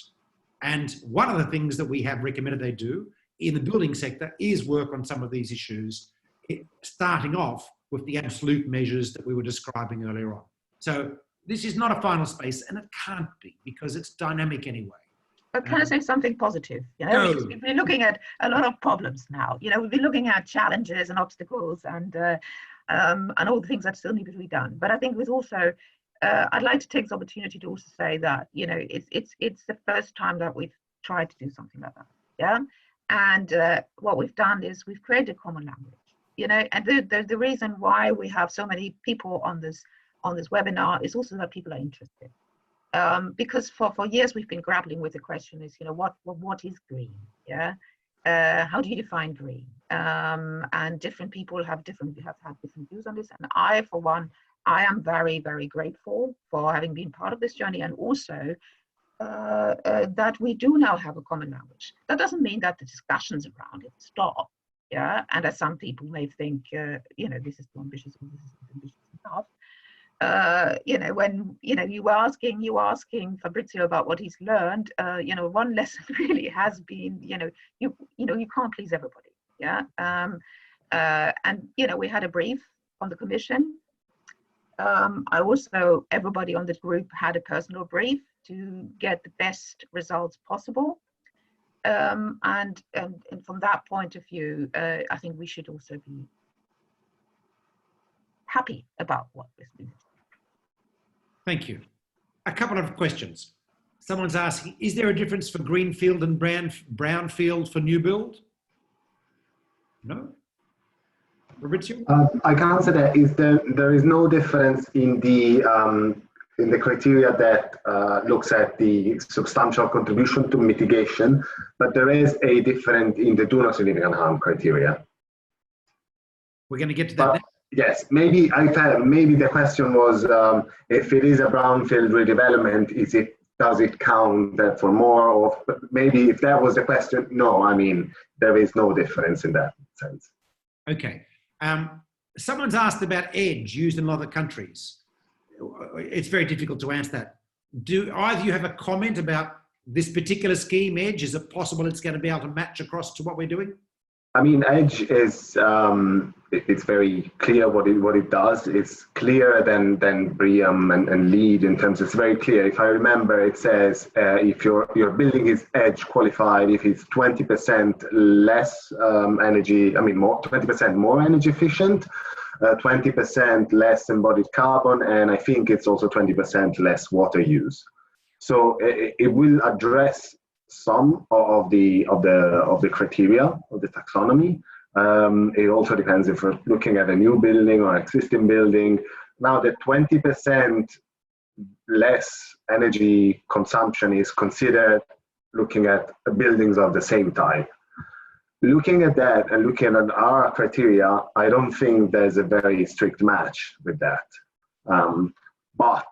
[SPEAKER 1] And one of the things that we have recommended they do in the building sector is work on some of these issues, starting off with the absolute measures that we were describing earlier on. So this is not a final space, and it can't be, because it's dynamic anyway.
[SPEAKER 2] But can I say something positive?
[SPEAKER 1] No.
[SPEAKER 2] We've been looking at a lot of problems now. We've been looking at challenges and obstacles and all the things that still need to be done. But I think with also, I'd like to take this opportunity to also say that it's the first time that we've tried to do something like that. Yeah, and what we've done is we've created a common language. And the reason why we have so many people on this webinar is also that people are interested. Because for years we've been grappling with the question is, what is green? Yeah, how do you define green? And different people have had different views on this. And I, for one, I am very, very grateful for having been part of this journey, and also that we do now have a common language. That doesn't mean that the discussions around it stop. Yeah, and as some people may think, this is too ambitious, or this is not ambitious enough. When you were asking Fabrizio about what he's learned. One lesson really has been, you can't please everybody. Yeah, and we had a brief on the Commission. Everybody on the group had a personal brief to get the best results possible. And from that point of view, I think we should also be happy about what we're doing.
[SPEAKER 1] Thank you. A couple of questions. Someone's asking, is there a difference for greenfield and brownfield for new build? No? Fabrizio?
[SPEAKER 3] I can answer that. There is no difference in the in the criteria that looks at the substantial contribution to mitigation, but there is a different in the do no significant harm criteria.
[SPEAKER 1] We're going to get to that.
[SPEAKER 3] Yes, maybe maybe the question was if it is a brownfield redevelopment, does it count for more? Or maybe if that was the question, no. I mean, there is no difference in that sense.
[SPEAKER 1] Okay. Someone's asked about EDGE used in a lot of countries. It's very difficult to answer that. Do either of you have a comment about this particular scheme, EDGE? Is it possible it's going to be able to match across to what we're doing?
[SPEAKER 3] I mean, EDGE is it's very clear what it does. It's clearer than BREEAM and LEED in terms. It's very clear. If I remember, it says if your building is EDGE qualified, if it's 20% less energy, 20% more energy efficient, 20% less embodied carbon, and I think it's also 20% less water use. So it will address some of the criteria of the taxonomy. It also depends if we're looking at a new building or existing building. Now, the 20% less energy consumption is considered looking at buildings of the same type. Looking at that and looking at our criteria, I don't think there's a very strict match with that. But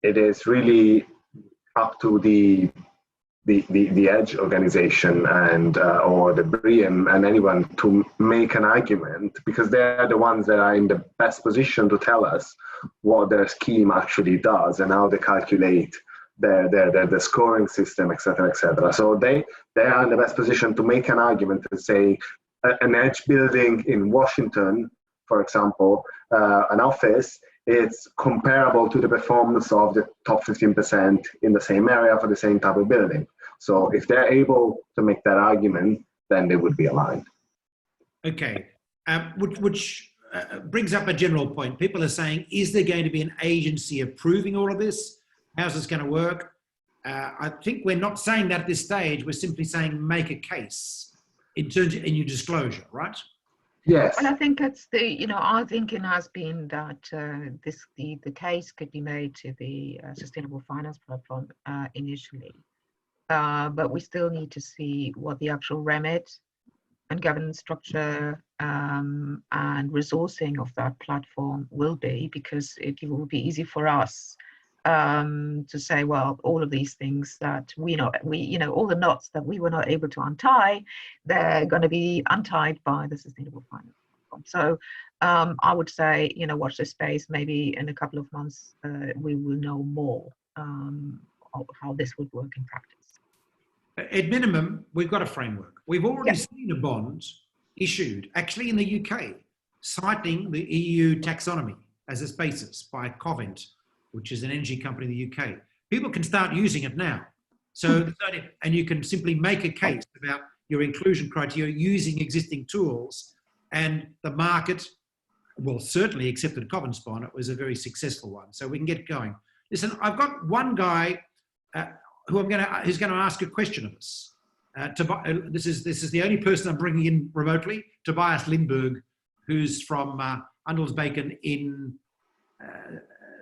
[SPEAKER 3] it is really up to the EDGE organization and or the BREEAM and anyone to make an argument, because they're the ones that are in the best position to tell us what their scheme actually does and how they calculate the scoring system, etc., etc. So they are in the best position to make an argument and say an EDGE building in Washington, for example, an office, it's comparable to the performance of the top 15% in the same area for the same type of building. So if they're able to make that argument, then they would be aligned. Okay,
[SPEAKER 1] which brings up a general point. People are saying, is there going to be an agency approving all of this? How's this going to work? I think we're not saying that at this stage. We're simply saying make a case in terms of in your disclosure, right?
[SPEAKER 3] Yes.
[SPEAKER 2] Well, I think it's our thinking has been that the case could be made to the Sustainable Finance Platform initially, but we still need to see what the actual remit and governance structure and resourcing of that platform will be, because it will be easy for us to say, well, all of these things that all the knots that we were not able to untie, they're going to be untied by the Sustainable Finance Platform. So I would say, watch this space. Maybe in a couple of months, we will know more of how this would work in practice.
[SPEAKER 1] At minimum, we've got a framework. We've already seen a bond issued, actually in the UK, citing the EU taxonomy as its basis by Convenors, which is an energy company in the UK. People can start using it now. So, and you can simply make a case about your inclusion criteria using existing tools, and the market will certainly accepted Convenors bond. It was a very successful one. So we can get going. Listen, I've got one guy who's going to ask a question of us. This is the only person I'm bringing in remotely, Tobias Lindberg, who's from Andelsbaken in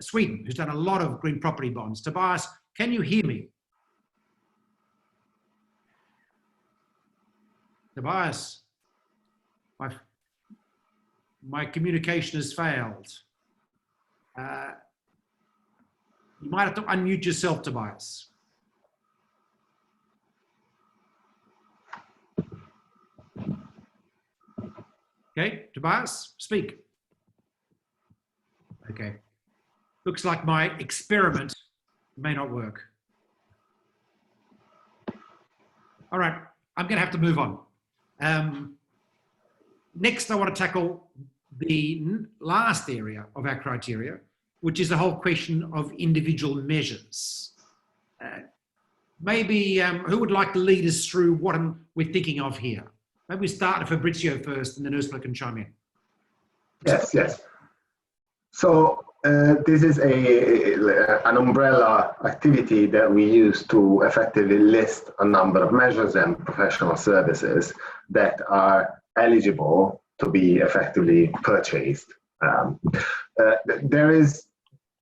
[SPEAKER 1] Sweden, who's done a lot of green property bonds. Tobias, can you hear me? Tobias, my communication has failed. You might have to unmute yourself, Tobias. Okay, Tobias, speak. Okay. Looks like my experiment may not work. All right, I'm going to have to move on. Next, I want to tackle the last area of our criteria, which is the whole question of individual measures. Maybe who would like to lead us through what we're thinking of here? Maybe we start with Fabrizio first, and then Ursula can chime in.
[SPEAKER 3] Yes. So this is an umbrella activity that we use to effectively list a number of measures and professional services that are eligible to be effectively purchased. There is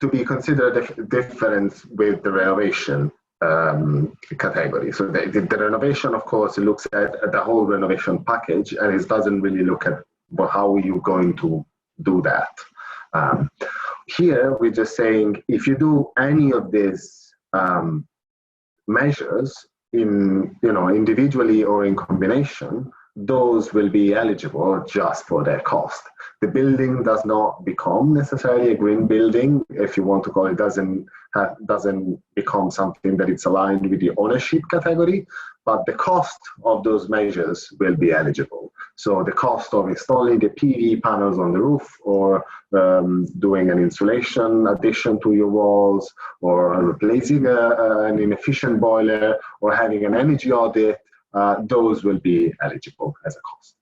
[SPEAKER 3] to be considered a difference with the renovation category. So the renovation, of course, it looks at the whole renovation package, and it doesn't really look at how you're going to do that. Here, we're just saying if you do any of these measures individually or in combination, those will be eligible just for their cost. The building does not become necessarily a green building, if you want to call it, doesn't become something that it's aligned with the ownership category, but the cost of those measures will be eligible. So the cost of installing the PV panels on the roof, or doing an insulation addition to your walls, or replacing an inefficient boiler, or having an energy audit, those will be eligible as a cost.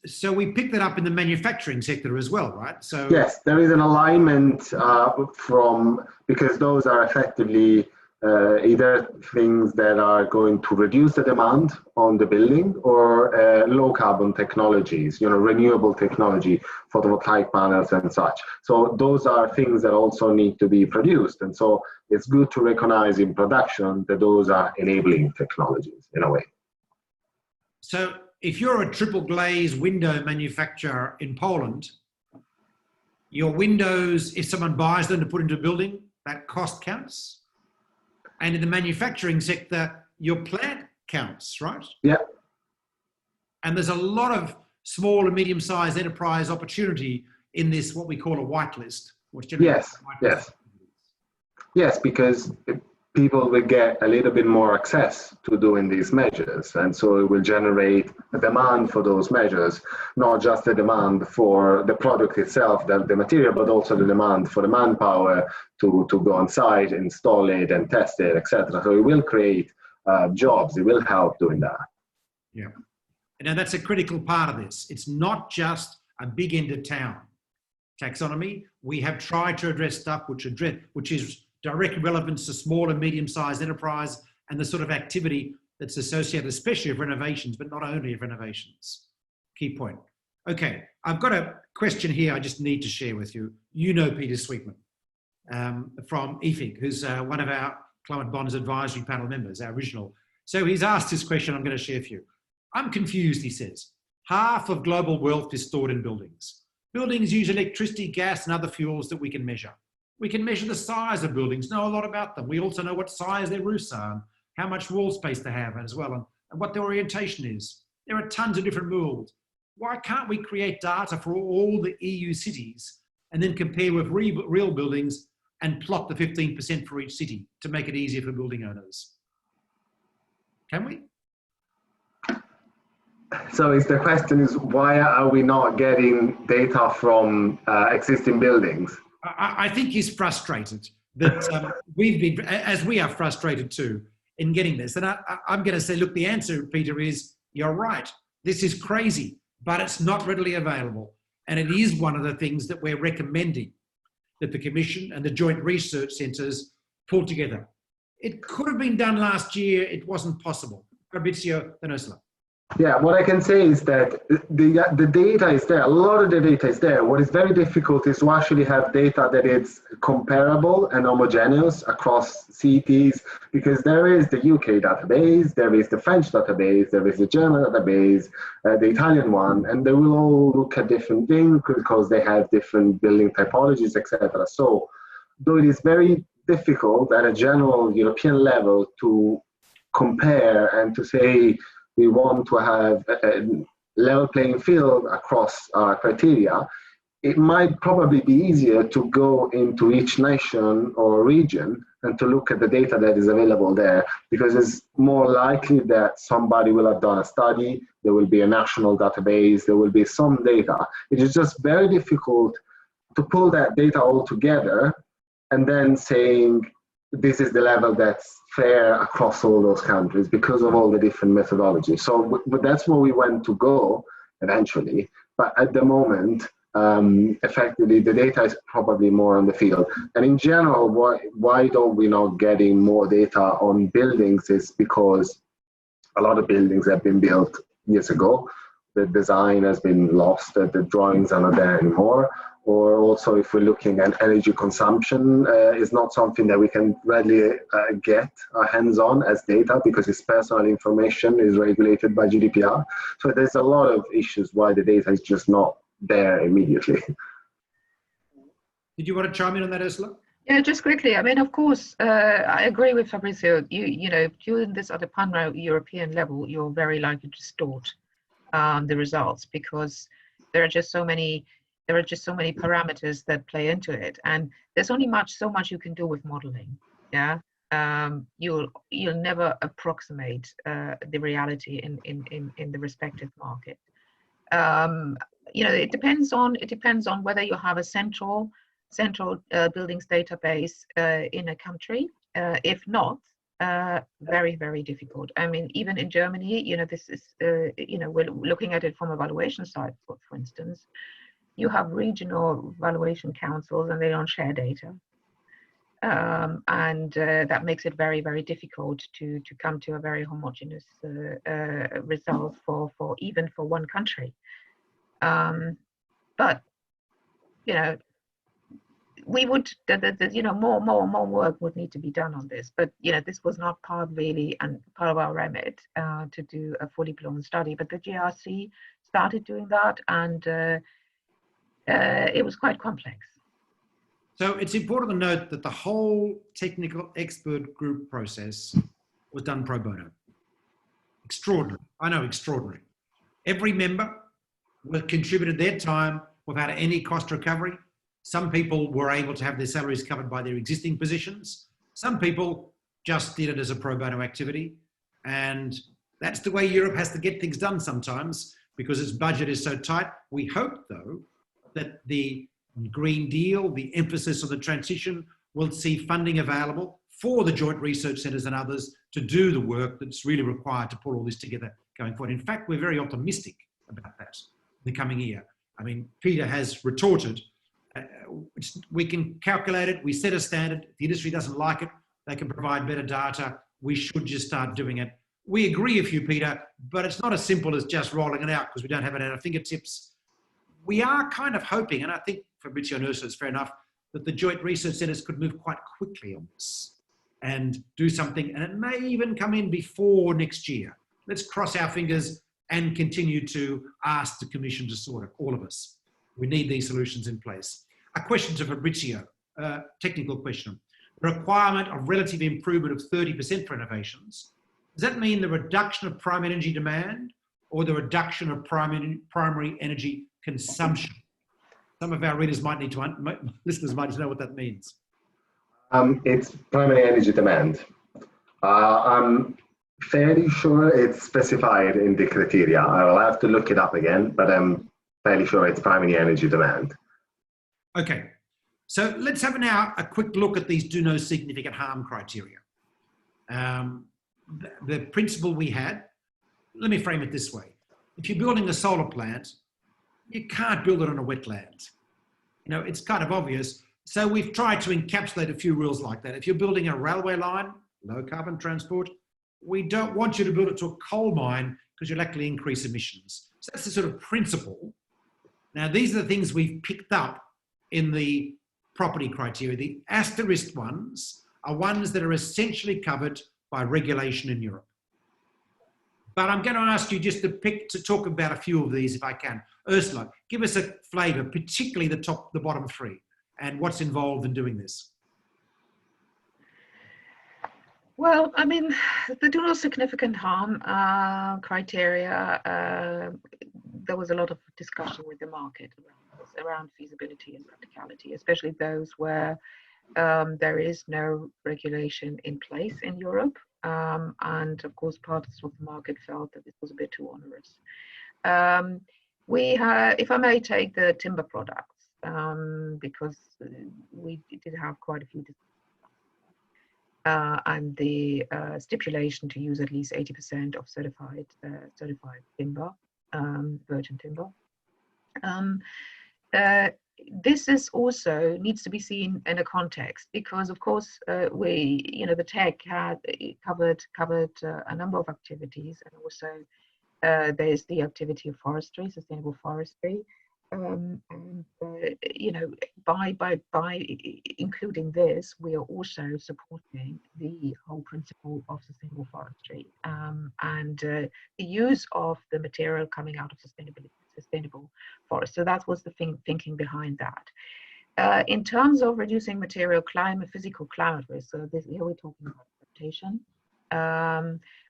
[SPEAKER 1] So we pick that up in the manufacturing sector as well, right? So
[SPEAKER 3] yes, there is an alignment because those are effectively either things that are going to reduce the demand on the building, or low carbon technologies, renewable technology, photovoltaic panels and such. So those are things that also need to be produced. And so it's good to recognize in production that those are enabling technologies in a way.
[SPEAKER 1] So if you're a triple glaze window manufacturer in Poland, your windows, if someone buys them to put into a building, that cost counts. And in the manufacturing sector, your plant counts, right?
[SPEAKER 3] Yeah.
[SPEAKER 1] And there's a lot of small and medium-sized enterprise opportunity in this, what we call a whitelist.
[SPEAKER 3] Yes, because people will get a little bit more access to doing these measures. And so it will generate a demand for those measures, not just the demand for the product itself, the material, but also the demand for the manpower to go on site, install it and test it, etc. So it will create jobs. It will help doing that.
[SPEAKER 1] Yeah. Now that's a critical part of this. It's not just a big end of town taxonomy. We have tried to address stuff which is direct relevance to small and medium-sized enterprise and the sort of activity that's associated, especially of renovations, but not only of renovations. Key point. Okay, I've got a question here I just need to share with you. You know Peter Sweetman from EFIG, who's one of our Climate Bonds Advisory Panel members, our original. So he's asked this question I'm going to share for you. I'm confused, he says. Half of global wealth is stored in buildings. Buildings use electricity, gas, and other fuels that we can measure. We can measure the size of buildings, know a lot about them. We also know what size their roofs are, and how much wall space they have as well, and what their orientation is. There are tons of different rules. Why can't we create data for all the EU cities and then compare with real buildings and plot the 15% for each city to make it easier for building owners? Can we?
[SPEAKER 3] So the question is, why are we not getting data from existing buildings?
[SPEAKER 1] I think he's frustrated that we've been, as we are frustrated too, in getting this. And I'm going to say, look, the answer, Peter, is you're right. This is crazy, but it's not readily available. And it is one of the things that we're recommending that the Commission and the joint research centres pull together. It could have been done last year. It wasn't possible. Fabrizio and Ursula.
[SPEAKER 3] Yeah, what I can say is that the data is there. A lot of the data is there. What is very difficult is to actually have data that is comparable and homogeneous across cities, because there is the UK database, there is the French database, there is the German database, the Italian one, and they will all look at different things because they have different building typologies, etc. So, though it is very difficult at a general European level to compare and to say, we want to have a level playing field across our criteria, it might probably be easier to go into each nation or region and to look at the data that is available there, because it's more likely that somebody will have done a study, there will be a national database, there will be some data. It is just very difficult to pull that data all together and then saying, this is the level that's fair across all those countries because of all the different methodologies. So that's where we want to go eventually. But at the moment, effectively, the data is probably more on the field. And in general, why don't we not getting more data on buildings is because a lot of buildings have been built years ago. The design has been lost, the drawings are not there anymore, or also if we're looking at energy consumption, is not something that we can readily get our hands on as data because it's personal information, is regulated by GDPR. So there's a lot of issues why the data is just not there immediately.
[SPEAKER 1] Did you want to chime in on that, Ursula?
[SPEAKER 2] Yeah, just quickly. I mean, of course, I agree with Fabrizio. You know, doing this at a pan-European level, you're very likely to distort the results because there are just so many parameters that play into it, and there's only so much you can do with modeling. Yeah, you'll never approximate the reality in the respective market. You know, it depends on whether you have a central buildings database in a country. If not, very, very difficult. I mean, even in Germany, you know, this is, you know, we're looking at it from a valuation side, for instance. You have regional valuation councils and they don't share data. And that makes it very, very difficult to come to a very homogeneous result for even for one country. But, you know, we would, you know, more work would need to be done on this. But, you know, this was not part of our remit to do a fully blown study. But the GRC started doing that, and it was quite complex.
[SPEAKER 1] So it's important to note that the whole technical expert group process was done pro bono. Extraordinary. I know, extraordinary. Every member contributed their time without any cost recovery. Some people were able to have their salaries covered by their existing positions. Some people just did it as a pro bono activity. And that's the way Europe has to get things done sometimes because its budget is so tight. We hope, though, that the Green Deal, the emphasis on the transition, will see funding available for the joint research centres and others to do the work that's really required to pull all this together going forward. In fact, we're very optimistic about that in the coming year. I mean, Peter has retorted, we can calculate it, we set a standard. If the industry doesn't like it, they can provide better data. We should just start doing it. We agree with you, Peter, but it's not as simple as just rolling it out because we don't have it at our fingertips. We are kind of hoping, and I think Fabrizio and Ursula is fair enough, that the joint research centres could move quite quickly on this and do something, and it may even come in before next year. Let's cross our fingers and continue to ask the Commission to sort it, all of us. We need these solutions in place. A question to Fabrizio, technical question. The requirement of relative improvement of 30% for innovations, does that mean the reduction of primary energy demand or the reduction of primary energy consumption? Some of our readers might need to, listeners might need to know what that means.
[SPEAKER 3] It's primary energy demand. I'm fairly sure it's specified in the criteria. I will have to look it up again, but I'm fairly sure it's primary energy demand.
[SPEAKER 1] Okay, so let's have now a quick look at these do no significant harm criteria. The principle we had, let me frame it this way. If you're building a solar plant, you can't build it on a wetland. You know, it's kind of obvious. So we've tried to encapsulate a few rules like that. If you're building a railway line, low carbon transport, we don't want you to build it to a coal mine because you'll actually increase emissions. So that's the sort of principle. Now, these are the things we've picked up in the property criteria. The asterisk ones are ones that are essentially covered by regulation in Europe. But I'm going to ask you just to talk about a few of these if I can. Ursula, give us a flavour, particularly the bottom three, and what's involved in doing this.
[SPEAKER 2] Well, I mean, the do no significant harm criteria, there was a lot of discussion with the market around feasibility and practicality, especially those where there is no regulation in place in Europe. And of course, parts of the market felt that it was a bit too onerous. If I may take the timber products, because we did have quite a few and the stipulation to use at least 80% of certified timber, virgin timber. This is also needs to be seen in a context because, of course, the TEG had covered a number of activities, and also there's the activity of forestry, sustainable forestry, and you know, by including this, we are also supporting the whole principle of sustainable forestry, and the use of the material coming out of sustainable forest. So that was the thinking behind that. In terms of reducing material physical climate risk, so here we're talking about adaptation.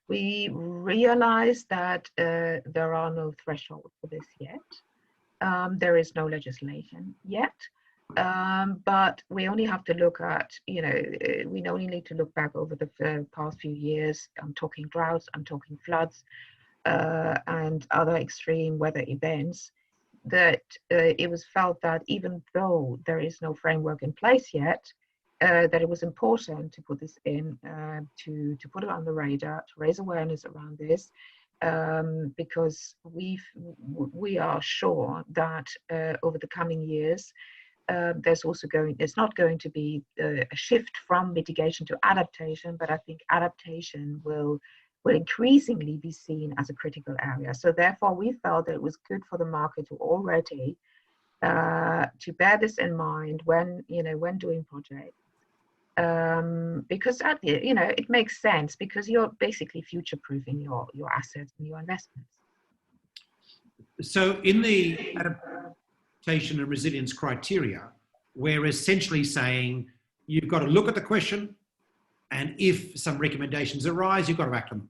[SPEAKER 2] We realize that there are no thresholds for this yet. There is no legislation yet, but we only have to look at, you know, we only need to look back over the past few years. I'm talking droughts, I'm talking floods, and other extreme weather events, that it was felt that even though there is no framework in place yet, that it was important to put this in, to put it on the radar, to raise awareness around this, because we are sure that over the coming years, it's not going to be a shift from mitigation to adaptation, but I think adaptation will increasingly be seen as a critical area. So therefore, we felt that it was good for the market to already to bear this in mind when doing projects. Because it makes sense, because you're basically future-proofing your assets and your investments.
[SPEAKER 1] So in the adaptation and resilience criteria, we're essentially saying you've got to look at the question, and if some recommendations arise, you've got to act on them.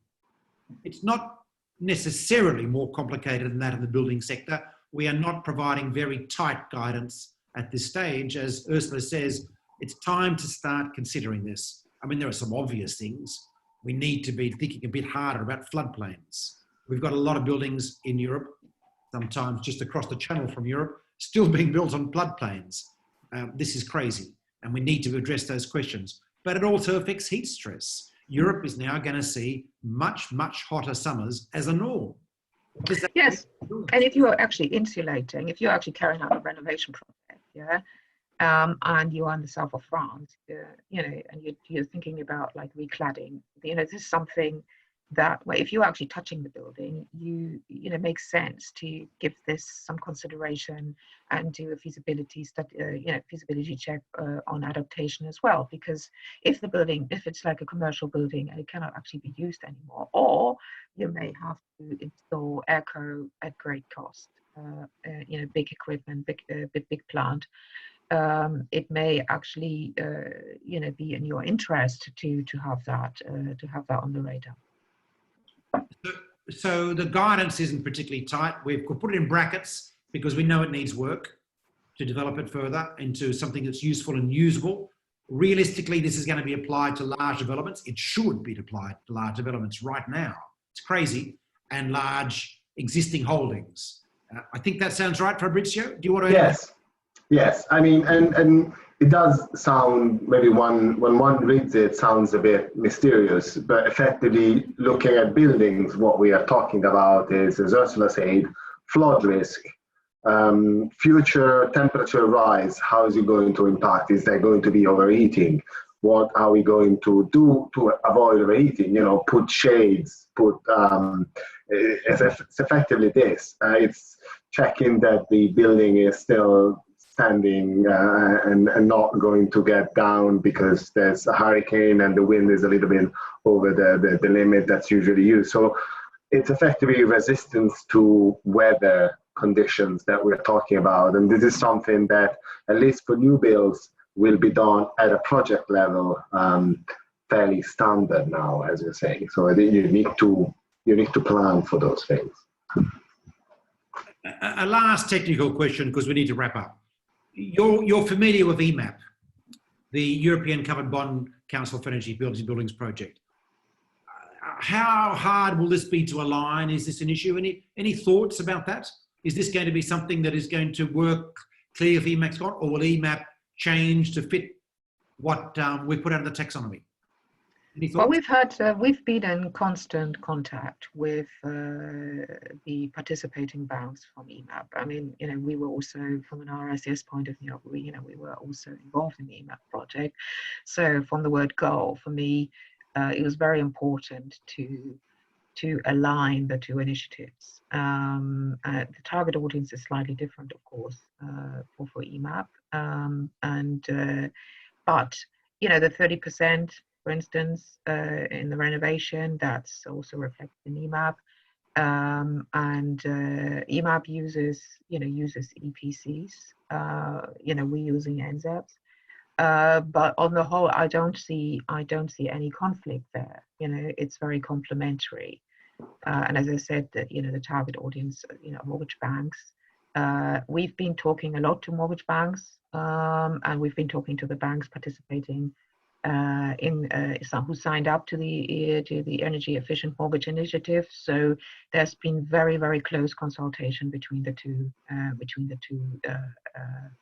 [SPEAKER 1] It's not necessarily more complicated than that in the building sector. We are not providing very tight guidance at this stage. As Ursula says, it's time to start considering this. I mean, there are some obvious things. We need to be thinking a bit harder about floodplains. We've got a lot of buildings in Europe, sometimes just across the channel from Europe, still being built on floodplains. This is crazy, and we need to address those questions. But it also affects heat stress. Europe is now going to see much, much hotter summers as a norm.
[SPEAKER 2] Yes, and if you are actually insulating, if you're actually carrying out a renovation project, yeah, and you're in the south of France, and you're thinking about like recladding, this is something that, well, if you're actually touching the building, it makes sense to give this some consideration and do a feasibility study, feasibility check on adaptation as well. Because if it's like a commercial building and it cannot actually be used anymore, or you may have to install airco at great cost, big equipment, big plant. It may actually, be in your interest to have that on the radar.
[SPEAKER 1] So the guidance isn't particularly tight. We've put it in brackets because we know it needs work to develop it further into something that's useful and usable. Realistically, this is going to be applied to large developments. It should be applied to large developments right now. It's crazy. And large existing holdings. I think that sounds right, Fabrizio. Do you want to?
[SPEAKER 3] Yes. I mean, and it does sound, maybe when one reads it, sounds a bit mysterious, but effectively looking at buildings, what we are talking about is, as Ursula said, flood risk, future temperature rise. How is it going to impact? Is there going to be overheating? What are we going to do to avoid overheating? Put shades, it's effectively this. It's checking that the building is still standing and not going to get down because there's a hurricane and the wind is a little bit over the limit that's usually used. So it's effectively resistance to weather conditions that we're talking about. And this is something that, at least for new builds, will be done at a project level, fairly standard now, as you're saying. So you need to plan for those things.
[SPEAKER 1] A last technical question, because we need to wrap up. You're familiar with EMAP, the European Covered Bond Council for Energy Buildings project. How hard will this be to align? Is this an issue? Any thoughts about that? Is this going to be something that is going to work clear if EMAP's gone, or will EMAP change to fit what we put out of the taxonomy? Any thoughts?
[SPEAKER 2] Well, we've been in constant contact with the participating banks from EMAP. I mean, we were also, from an RICS point of view, we were also involved in the EMAP project. So from the word go, for me, it was very important to to align the two initiatives. The target audience is slightly different, of course, for EMAP, but you know, the 30%, for instance, in the renovation, that's also reflected in EMAP. EMAP uses EPCs. We're using NZEBs. But on the whole, I don't see any conflict there. It's very complementary. And as I said, that the target audience, mortgage banks. We've been talking a lot to mortgage banks, and we've been talking to the banks participating who signed up to the Energy Efficient Mortgage Initiative. So there's been very, very close consultation between the two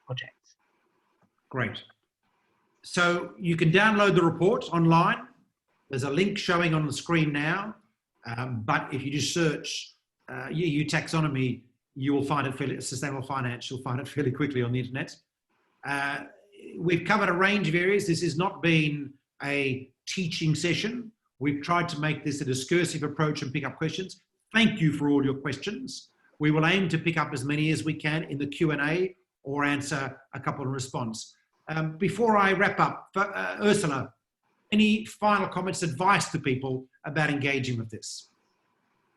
[SPEAKER 2] projects.
[SPEAKER 1] Great. So you can download the report online. There's a link showing on the screen now. But if you just search EU taxonomy, you will find it sustainable finance. You'll find it fairly quickly on the internet. We've covered a range of areas. This has not been a teaching session. We've tried to make this a discursive approach and pick up questions. Thank you for all your questions. We will aim to pick up as many as we can in the Q&A or answer a couple in response. Before I wrap up, Ursula, any final comments, advice to people about engaging with this?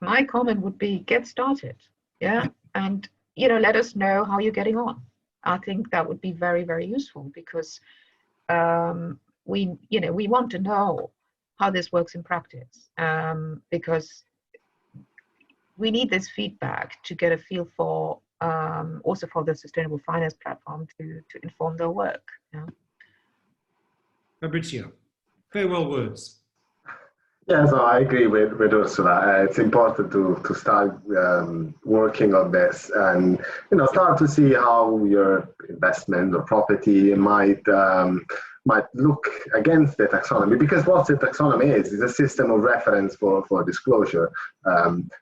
[SPEAKER 2] My comment would be get started, yeah, and let us know how you're getting on. I think that would be very, very useful, because we want to know how this works in practice, because we need this feedback to get a feel for also for the sustainable finance platform to inform their work. Yeah.
[SPEAKER 1] Fabrizio, farewell words.
[SPEAKER 3] Yes, I agree with Ursula. It's important to start working on this, and start to see how your investment or property might look against the taxonomy, because what the taxonomy is a system of reference for disclosure.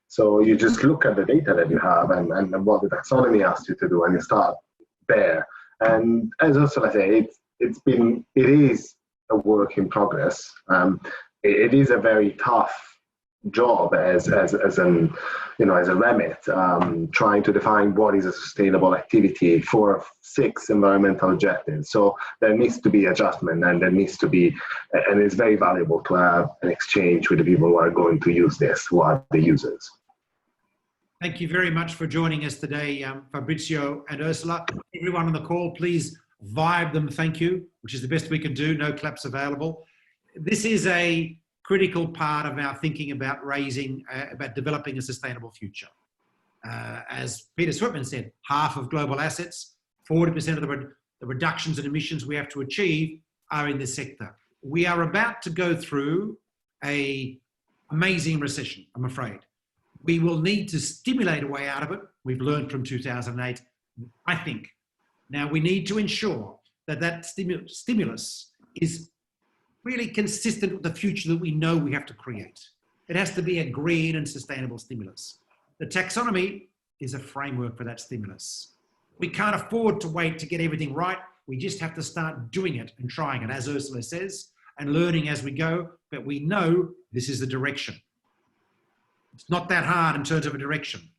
[SPEAKER 3] So you just look at the data that you have and what the taxonomy asks you to do, and you start there. And as Ursula said, it is a work in progress. It is a very tough job as a remit, trying to define what is a sustainable activity for 6 environmental objectives. So there needs to be adjustment, and and it's very valuable to have an exchange with the people who are going to use this, who are the users.
[SPEAKER 1] Thank you very much for joining us today, Fabrizio and Ursula. Everyone on the call, please vibe them thank you, which is the best we can do. No claps available. This is a critical part of our thinking about about developing a sustainable future. As Peter Switman said, half of global assets, 40% of the reductions in emissions we have to achieve are in this sector. We are about to go through an amazing recession, I'm afraid. We will need to stimulate a way out of it. We've learned from 2008, I think. Now we need to ensure that stimulus is really consistent with the future that we know we have to create. It has to be a green and sustainable stimulus. The taxonomy is a framework for that stimulus. We can't afford to wait to get everything right. We just have to start doing it and trying it, as Ursula says, and learning as we go, but we know this is the direction. It's not that hard in terms of a direction.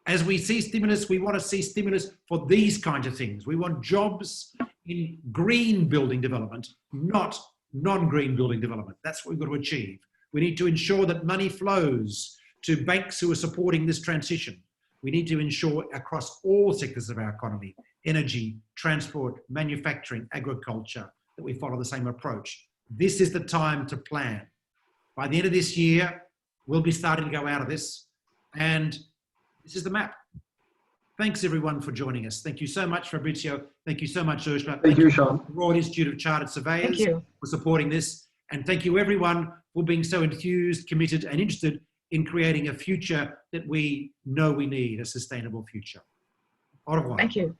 [SPEAKER 1] As we see stimulus, we want to see stimulus for these kinds of things. We want jobs in green building development, not non-green building development. That's what we've got to achieve. We need to ensure that money flows to banks who are supporting this transition. We need to ensure across all sectors of our economy, energy, transport, manufacturing, agriculture, that we follow the same approach. This is the time to plan. By the end of this year, we'll be starting to go out of this, and this is the map. Thanks everyone for joining us. Thank you so much, Fabrizio. Thank you so much, Ursula.
[SPEAKER 3] Thank you, Sean.
[SPEAKER 1] Royal Institute of Chartered Surveyors for supporting this. And thank you everyone for being so enthused, committed and interested in creating a future that we know we need, a sustainable future. Au revoir.
[SPEAKER 2] Thank you.